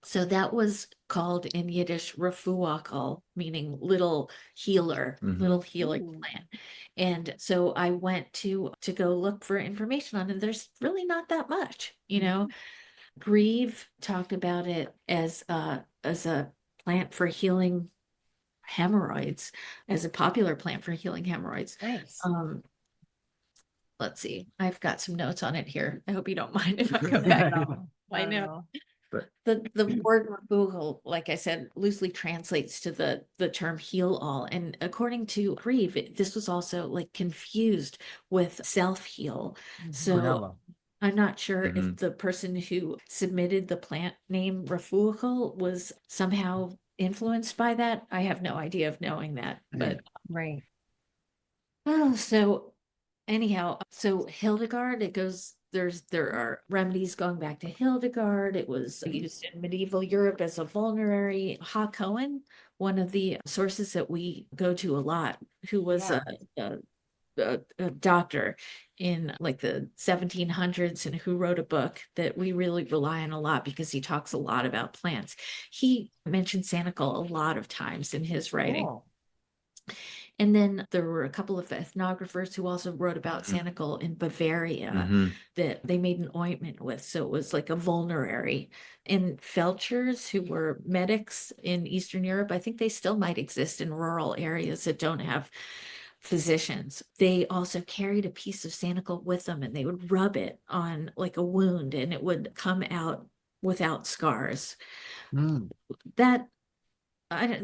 So that was called in Yiddish refuachal, meaning little healer, little healing Ooh. plant. And so I went to go look for information on it. There's really not that much, Grieve talked about it as a plant for healing hemorrhoids, as a popular plant for healing hemorrhoids. Nice. Let's see. I've got some notes on it here. I hope you don't mind if I go Not back. at all. I Not at know. all. But The word refugal, like I said, loosely translates to the term heal all. And according to Grieve, this was also like confused with self-heal. So Brunello. I'm not sure Mhm. if the person who submitted the plant name refugal was somehow influenced by that. I have no idea of knowing that, but Right. oh, so anyhow, so Hildegard, there are remedies going back to Hildegard. It was used in medieval Europe as a vulnerary. Cohen, one of the sources that we go to a lot, who was Yeah. a doctor in like the 1700s and who wrote a book that we really rely on a lot because he talks a lot about plants. He mentioned Sanicle a lot of times in his writing. Cool. And then there were a couple of ethnographers who also wrote about Mhm. Sanicle in Bavaria Mhm. that they made an ointment with. So it was like a vulnerary. And felchers who were medics in Eastern Europe, I think they still might exist in rural areas that don't have physicians. They also carried a piece of Sanicle with them and they would rub it on like a wound and it would come out without scars. Mm. That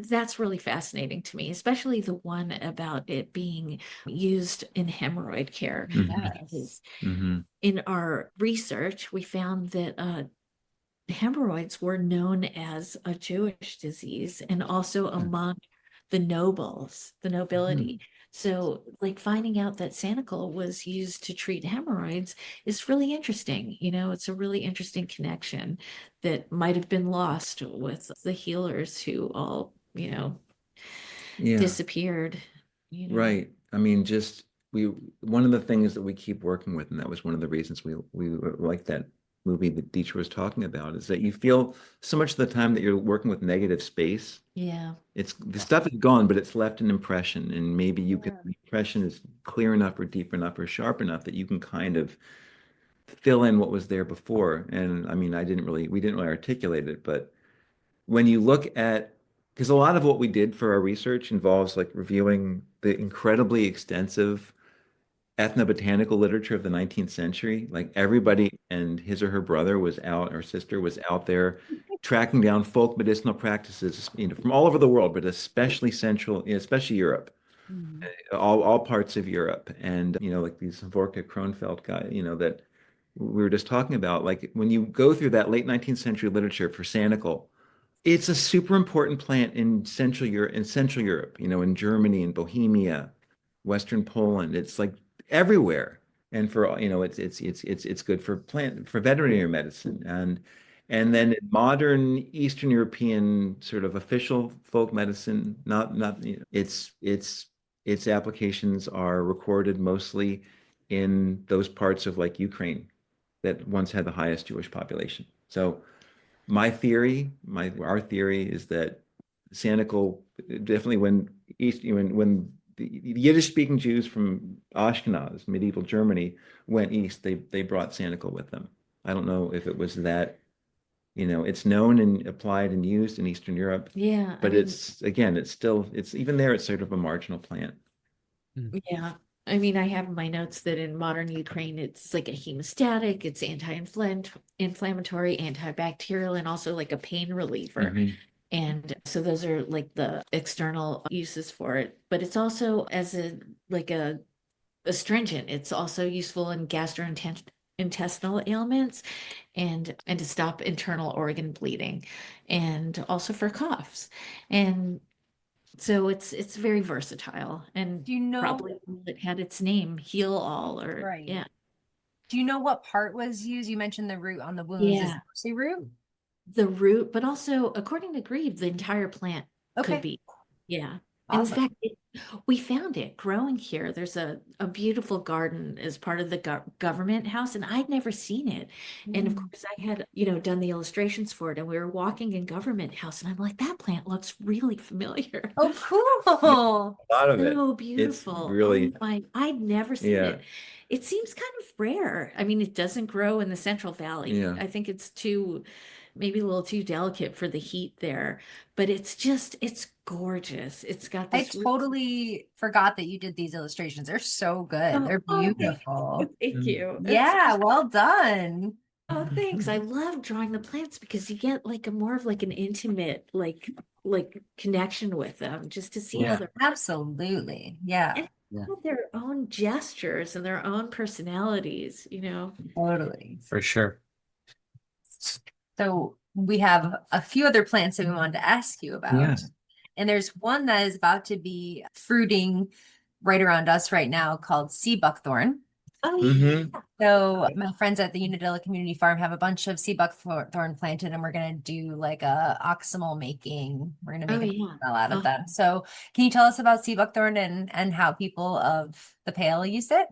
that's really fascinating to me, especially the one about it being used in hemorrhoid care. Yes. Mhm. In our research, we found that hemorrhoids were known as a Jewish disease and also among the nobles, the nobility. So, like finding out that Sanicle was used to treat hemorrhoids is really interesting. It's a really interesting connection that might have been lost with the healers who all, Yeah. disappeared. Right. I mean, just one of the things that we keep working with, and that was one of the reasons we like that movie that Deatra was talking about, is that you feel so much of the time that you're working with negative space. Yeah. It's the stuff is gone, but it's left an impression, and maybe Yeah. the impression is clear enough or deep enough or sharp enough that you can kind of fill in what was there before. And I mean, we didn't really articulate it, but when you look at, because a lot of what we did for our research involves like reviewing the incredibly extensive ethnobotanical literature of the 19th century. Like everybody and his or her brother was out, or sister was out there tracking down folk medicinal practices, from all over the world, but especially especially Europe, Mhm. all parts of Europe. And, like these Vorka Kronfeld guy, that we were just talking about, like when you go through that late 19th century literature for Sanicle, it's a super important plant in Central Europe, in Germany and Bohemia, Western Poland. It's like everywhere. And for, it's good for veterinary medicine. And then modern Eastern European sort of official folk medicine, not, its applications are recorded mostly in those parts of like Ukraine that once had the highest Jewish population. So our theory is that Sanicle definitely when the Yiddish speaking Jews from Ashkenaz, medieval Germany, went east, they brought Sanicle with them. I don't know if it was that, it's known and applied and used in Eastern Europe, Yeah. but it's again, it's even there, it's sort of a marginal plant. Yeah. I mean, I have in my notes that in modern Ukraine, it's like a hemostatic, it's anti-inflammatory, antibacterial, and also like a pain reliever. Mhm. And so those are like the external uses for it. But it's also as a astringent. It's also useful in gastrointestinal ailments and to stop internal organ bleeding and also for coughs. And So it's very versatile, and Do you know? probably it had its name, Heal All, or Right. yeah. Do you know what part was used? You mentioned the root on the wounds. Is Yeah. it mostly root? The root, but also according to Grieve, the entire plant Okay. could be. Yeah. And in Awesome. fact, we found it growing here. There's a beautiful garden as part of the government house, and I'd never seen it. And of Mm. course, I had, done the illustrations for it, and we were walking in government house, and I'm like, that plant looks really familiar. Oh, cool. A lot of it. So It's beautiful. really, Oh my, I'd never seen yeah, it. It seems kind of rare. I mean, it doesn't grow in the Central Valley. yeah. I think it's maybe a little too delicate for the heat there, but it's gorgeous. It's got I this totally forgot that you did these illustrations. They're so good. They're beautiful. Thank you. Yeah, well done. Oh, thanks. I love drawing the plants because you get like a more of like an intimate, like connection with them, just to see how Yeah. they're Absolutely. Yeah, and Yeah. have their own gestures and their own personalities, totally. For sure. So we have a few other plants that we wanted to ask you about. Yes. And there's one that is about to be fruiting right around us right now called sea buckthorn. Oh, Mhm. yeah. So my friends at the Unadilla Community Farm have a bunch of sea buckthorn planted, and we're gonna do like a oximal making. We're gonna Oh, make a yeah. smell out of Oh. them. So can you tell us about sea buckthorn and how people of the Pale use it?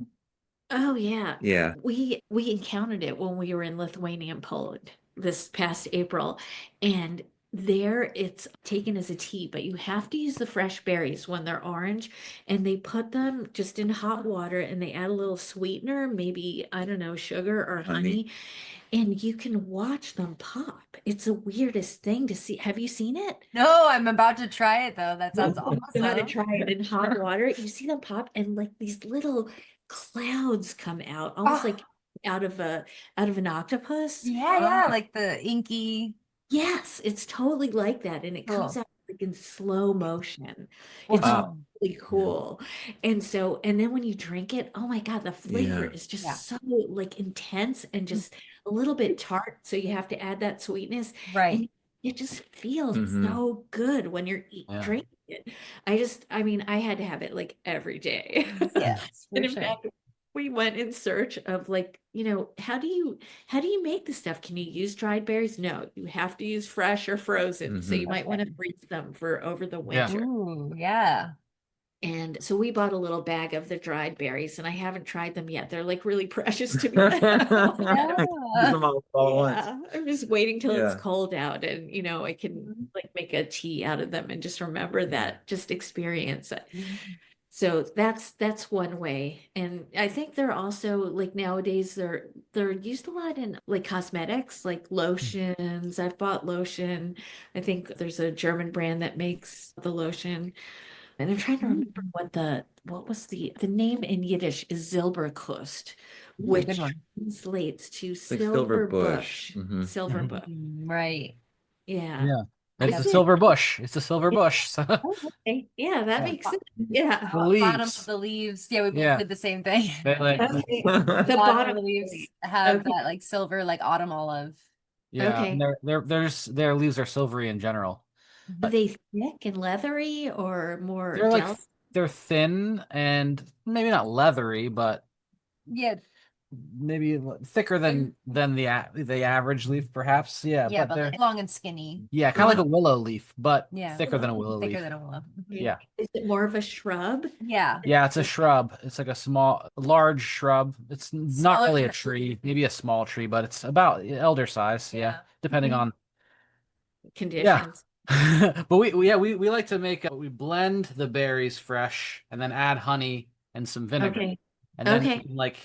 Oh, yeah. Yeah. We encountered it when we were in Lithuania and Poland this past April, and there it's taken as a tea, but you have to use the fresh berries when they're orange, and they put them just in hot water, and they add a little sweetener, maybe, I don't know, sugar or honey, and you can watch them pop. It's the weirdest thing to see. Have you seen it? No, I'm about to try it though. That sounds You gotta awesome. try it in hot water. You see them pop, and like these little clouds come out, almost Oh. like out of an octopus. Yeah, like the inky. Yes, it's totally like that, and it comes Cool. out like in slow motion. It's Wow. really cool. And then when you drink it, oh my God, the flavor Yeah. is just Yeah. so like intense and just a little bit tart. So you have to add that sweetness, Right. and it just feels Mhm. so good when you're Yeah. drinking it. I mean, I had to have it like every day. Yes, for And in sure. fact, we went in search of like, how do you make the stuff? Can you use dried berries? No, you have to use fresh or frozen. So you might want to freeze them for over the Yeah. winter. Ooh, yeah. And so we bought a little bag of the dried berries, and I haven't tried them yet. They're like really precious to me. Use them all at once. Yeah, I'm just waiting till it's Yeah. cold out, and I can like make a tea out of them and just remember that, just experience it. So that's one way. And I think they're also like nowadays they're used a lot in like cosmetics, like lotions. I've bought lotion. I think there's a German brand that makes the lotion. And I'm trying to remember what was the name in Yiddish is Zilberkust, Ooh, which good one. translates to like silver silver bush. bush. Mhm. Silver Mhm. bush. Right. Yeah. Yeah. It's a Is it? silver bush. It's a silver bush. So Oh, okay. Yeah, that Yeah. makes sense. Yeah. The Bottom leaves. of the leaves. Yeah, we both Yeah. did the same thing. They like, Okay. The The bottom bottom of the of the leaves leaf. have Okay. that like silver, like autumn olive. yeah. Okay. And their leaves are silvery in general. Are they thick and leathery or more They're like gel? they're thin and maybe not leathery, but Yeah, maybe thicker than the average leaf, perhaps. Yeah, yeah, but but they're like long and skinny. kind of like a willow leaf, but Yeah. thicker than a willow Thicker leaf. than a willow. Yeah. Is it more of a shrub? Yeah. Yeah, it's a shrub. It's like large shrub. It's not Smaller really a than a tree, maybe a small tree, but it's about elder size. Yeah, Yeah. depending Okay. on. Conditions. But we like to we blend the berries fresh and then add honey and some vinegar, Okay. and then Okay. you can, like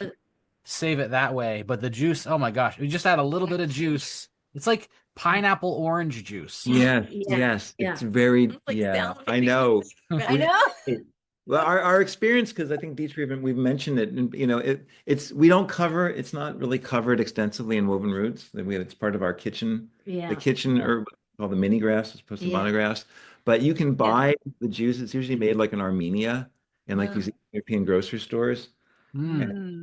save it that way. But the juice, oh my gosh, we just add a little bit of juice. It's like pineapple orange juice. Yes, Yeah, yes. yeah. It's very, It's like yeah, salivating. I know. I know. Well, our experience, because I think Deatra, we've mentioned it, and we don't cover, it's not really covered extensively in woven roots. It's part of our kitchen, Yeah. the kitchen Yeah. herb called the mini grass as opposed to Yeah. monograss. But you can buy the juice. It's usually made like in Armenia and like these European grocery stores. Mm.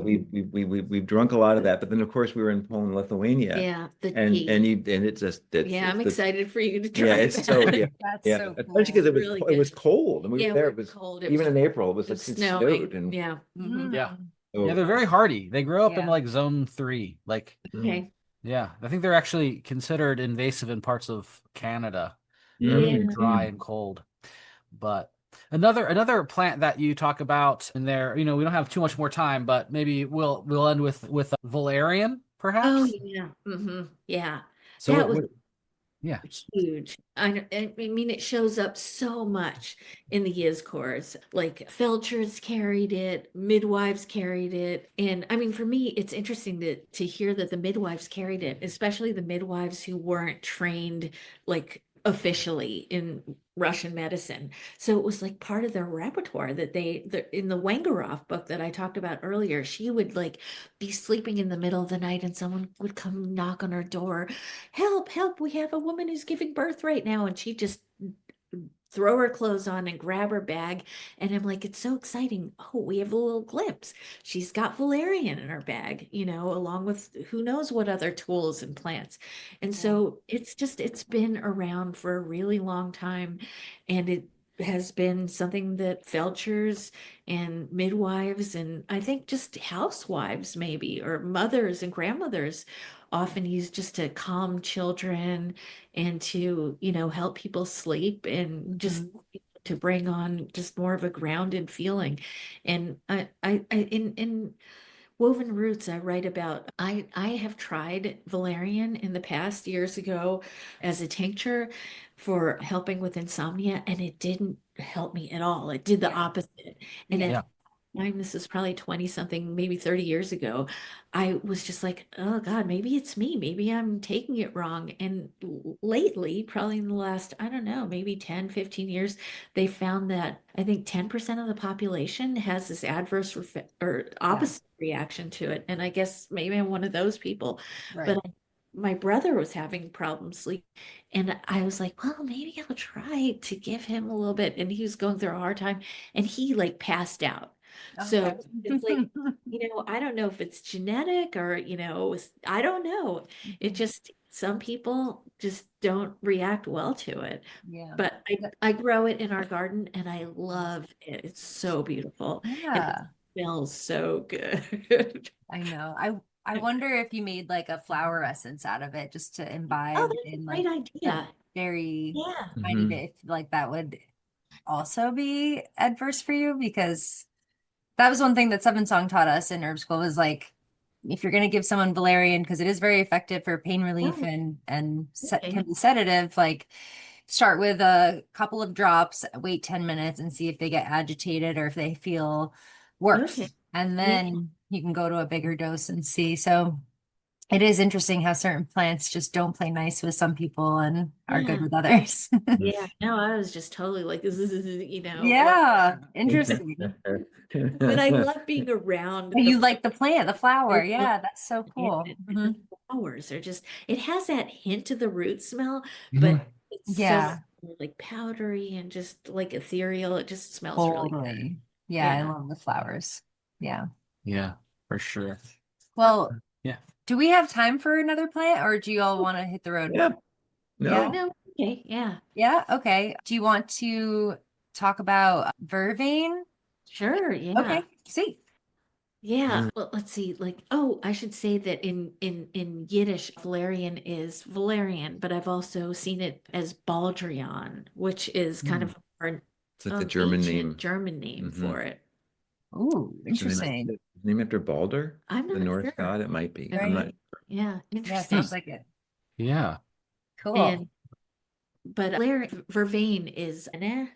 We've drunk a lot of that, but then of course we were in Poland, Lithuania, Yeah, the and tea. it's just Yeah, I'm the excited for you to yeah, try it's so that. yeah. That's Yeah, so especially cool. because Really it was good. cold and we were Yeah, there. we It were was cold. It even was in April. It was it like was it snowing. snowed and Yeah. Yeah. Yeah, oh, they're very hardy. They grow up in Yeah. like zone 3. Like, Okay. yeah, I think they're actually considered invasive in parts of Canada. They're Yeah. very dry and cold. But another plant that you talk about in there, we don't have too much more time, but maybe we'll end with Valerian, Oh perhaps. yeah. Yeah. So That was yeah. huge. I mean, it shows up so much in the Yiz course. Like felchers carried it, midwives carried it. And I mean, for me, it's interesting to hear that the midwives carried it, especially the midwives who weren't trained like officially in Russian medicine. So it was like part of their repertoire that in the Wangeroff book that I talked about earlier, she would like be sleeping in the middle of the night and someone would come knock on her door, help, help, we have a woman who's giving birth right now. And she just throw her clothes on and grab her bag. And I'm like, it's so exciting. Oh, we have a little glimpse. She's got valerian in her bag, along with who knows what other tools and plants. And so it's been around for a really long time. And it has been something that felchers and midwives and I think just housewives maybe or mothers and grandmothers often use just to calm children and to, help people sleep and just to bring on just more of a grounded feeling. And in Woven Roots, I write about, I have tried valerian in the past years ago as a tincture for helping with insomnia, and it didn't help me at all. It did the opposite. And Yeah. Yeah. time, this is probably 20 something, maybe 30 years ago, I was just like, oh God, maybe it's me. Maybe I'm taking it wrong. And lately, probably in the last, I don't know, maybe 10, 15 years, they found that I think 10% of the population has this adverse or opposite reaction to it. And I guess maybe I'm one of those people. Right. But my brother was having problems sleep. And I was like, well, maybe I'll try to give him a little bit. And he was going through a hard time and he like passed out. So Okay. it's like, I don't know if it's genetic or, I don't know. It just, some people just don't react well to it. Yeah. But I grow it in our garden and I love it. It's so beautiful. And it Yeah. smells so good. I know. I wonder if you made like a flower essence out of it just to Oh, imbibe that's in a like great the idea. very Yeah. tiny mhm. bit, if like that would also be adverse for you because that was one thing that Seven Song taught us in herb school was like if you're going to give someone valerian because it is very effective for pain relief Oh, and okay. can be sedative, like start with a couple of drops, wait 10 minutes and see if they get agitated or if they feel Okay. worse, and Yeah. then you can go to a bigger dose and see. So it is interesting how certain plants just don't play nice with some people and are good Yeah. with others. Yeah. No, I was just totally like, this is, what? Yeah, interesting. But I love being around You like the plant, the I flower. love Yeah, that's so it. cool. And the flowers are just, it has that hint of the root smell, Mhm. but it's so Yeah, like powdery and just like ethereal. It just smells really good. totally. Yeah, I Yeah. love the flowers. Yeah. Yeah, for sure. Well, Yeah. do we have time for another plant or do you all want to hit the road? Yeah, Yeah. no, No, okay. Yeah. Yeah. Okay. Do you want to talk about Vervain? Sure. Yeah. Okay. See. Yeah. Well, let's see. Like, oh, I should say that in Yiddish, Valerian is Valerian, but I've also seen it as Baldrian, which is kind Mm. of an it's like the German ancient name. German name Hmm. for it. Ooh, interesting. Mm. Name after Balder, I'm the not Norse sure. god. It might be. I'm not. Right. Yeah, Yeah, Hmm. sounds interesting. like it. Yeah. Cool. And but Vervain is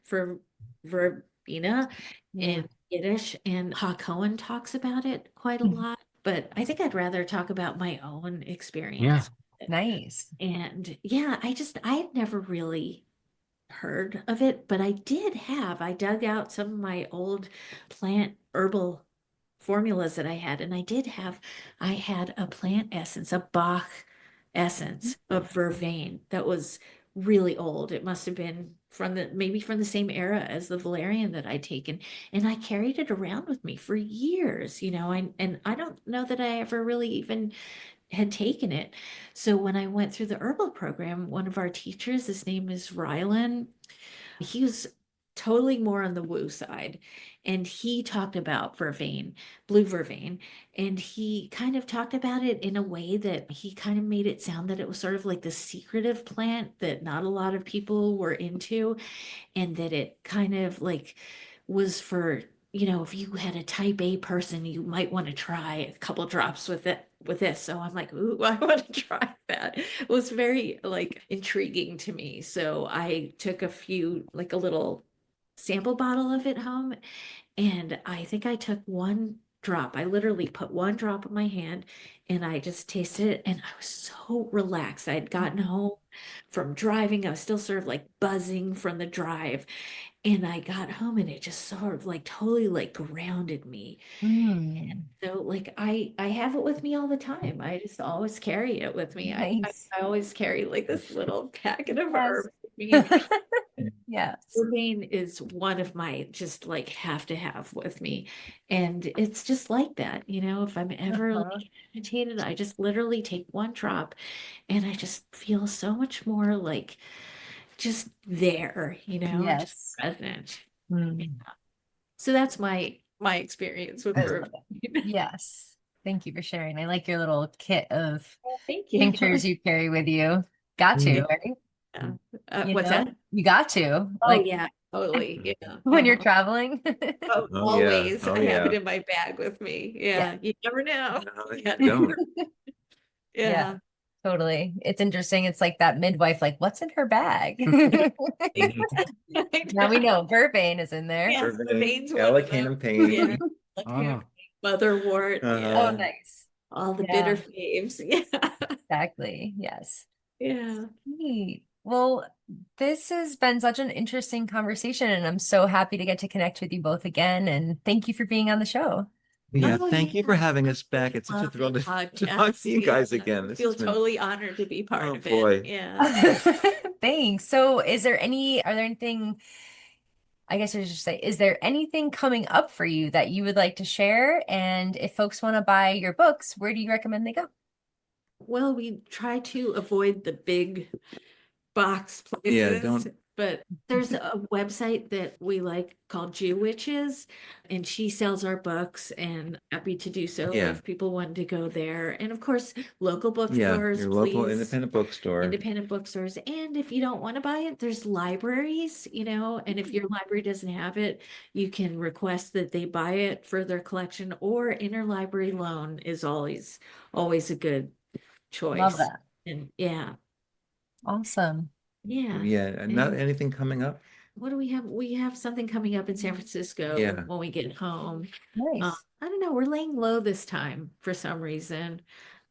for verbena Yeah. in Yiddish, and Ha Cohen talks about it quite a lot. But I think I'd rather talk about my own Yeah. experience. Nice. And yeah, I had never really heard of it, but I dug out some of my old plant herbal formulas that I had, and I had a plant essence, a Bach essence of vervain that was really old. It must have been maybe from the same era as the Valerian that I'd taken. And I carried it around with me for years, and I don't know that I ever really even had taken it. So when I went through the herbal program, one of our teachers, his name is Rylan, he was totally more on the woo side. And he talked about Vervain, blue Vervain. And he kind of talked about it in a way that he kind of made it sound that it was sort of like the secretive plant that not a lot of people were into. And that it kind of like was for, if you had a type A person, you might want to try a couple drops with this. So I'm like, ooh, I want to try that. It was very like intriguing to me. So I took a little sample bottle of it home, and I think I took one drop. I literally put one drop in my hand and I just tasted it, and I was so relaxed. I had gotten home from driving. I was still sort of like buzzing from the drive. And I got home and it just sort of like totally like grounded me. Mm, So like I have it with me all the time. I just always carry it with me. nice. I always carry like this little packet of Yes. herbs with me. Yes. Vervain is one of my just like have to have with me. And it's just like that, if I'm ever Uh-huh. like agitated, I just literally take one drop and I just feel so much more like just there, just Yes. present. Mm. So that's my experience with I Yes. Vervain. Yes. Thank you for sharing. I like your little kit of Thank you. tinctures you carry with you. Got to, Yeah. right? Yeah. You What's know, that? you got to, Oh like yeah, totally. Yeah. when you're Uh-huh. traveling. Oh, Oh yeah. always. Oh I have it yeah. in my bag with me. Yeah. Yeah. You never know. No, you Yeah. don't. Yeah, Yeah. totally. It's interesting. It's like that midwife, like, what's in her bag? I Now we know. know Vervain is in there. Yeah. Vervain, Vervain's one of them. Allicant pain. Yeah. Oh, Motherwort. Oh, Yeah. Uh-huh. nice. All the Yeah, bitter faves. Yeah. exactly. Yes. Yeah. Neat. Well, this has been such an interesting conversation, and I'm so happy to get to connect with you both again. And thank you for being on the show. Yeah, Oh, thank you for having us back. It's such a love thrill the to talk to you podcast. guys Yeah. again. I This feel has been, totally honored to be part oh of it. boy. Yeah. Thanks. So, are there anything, I guess I should say, is there anything coming up for you that you would like to share? And if folks want to buy your books, where do you recommend they go? Well, we try to avoid the big box Yeah, places, don't. but there's a website that we like called Jew Witches, and she sells our books, and happy to do so Yeah. if people want to go there. And of course, local Yeah, bookstores, your local please. independent bookstore. Independent bookstores. And if you don't want to buy it, there's libraries, and if your library doesn't have it, you can request that they buy it for their collection, or interlibrary loan is always a good Love choice. that. And yeah, Awesome. yeah. Yeah, and not And anything coming up. what do we have? We have something coming up in San Francisco Yeah. when we get home. Nice. I don't know, we're laying low this time for some reason.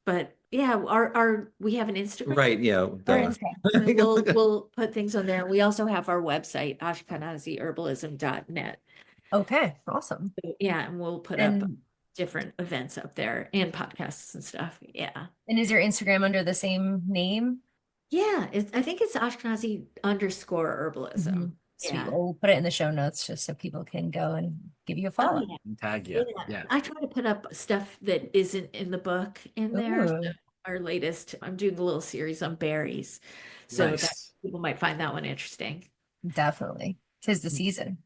But yeah, we have an Instagram. Right, yeah, Our duh. Instagram. We'll put things on there. We also have our website, ashkenaziherbalism.net. Okay, awesome. So, yeah, and we'll put up And different events up there and podcasts and stuff. Yeah. is your Instagram under the same name? Yeah, I think it's Ashkenazi _ herbalism. Mhm. Sweet. Yeah. Well, we'll put it in the show notes just so people can go and give you a Oh, follow. yeah. tag you. Yeah. Yeah. I try to put up stuff that isn't in the book in there. So Ooh, our latest, I'm doing a little series on berries. So that Nice. people might find that one interesting. definitely. 'Tis the season.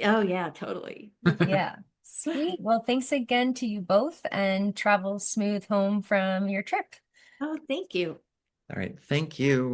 Oh, yeah, totally. Yeah. Sweet. Well, thanks again to you both, and travel smooth home from your trip. Oh, thank you. All right, thank you.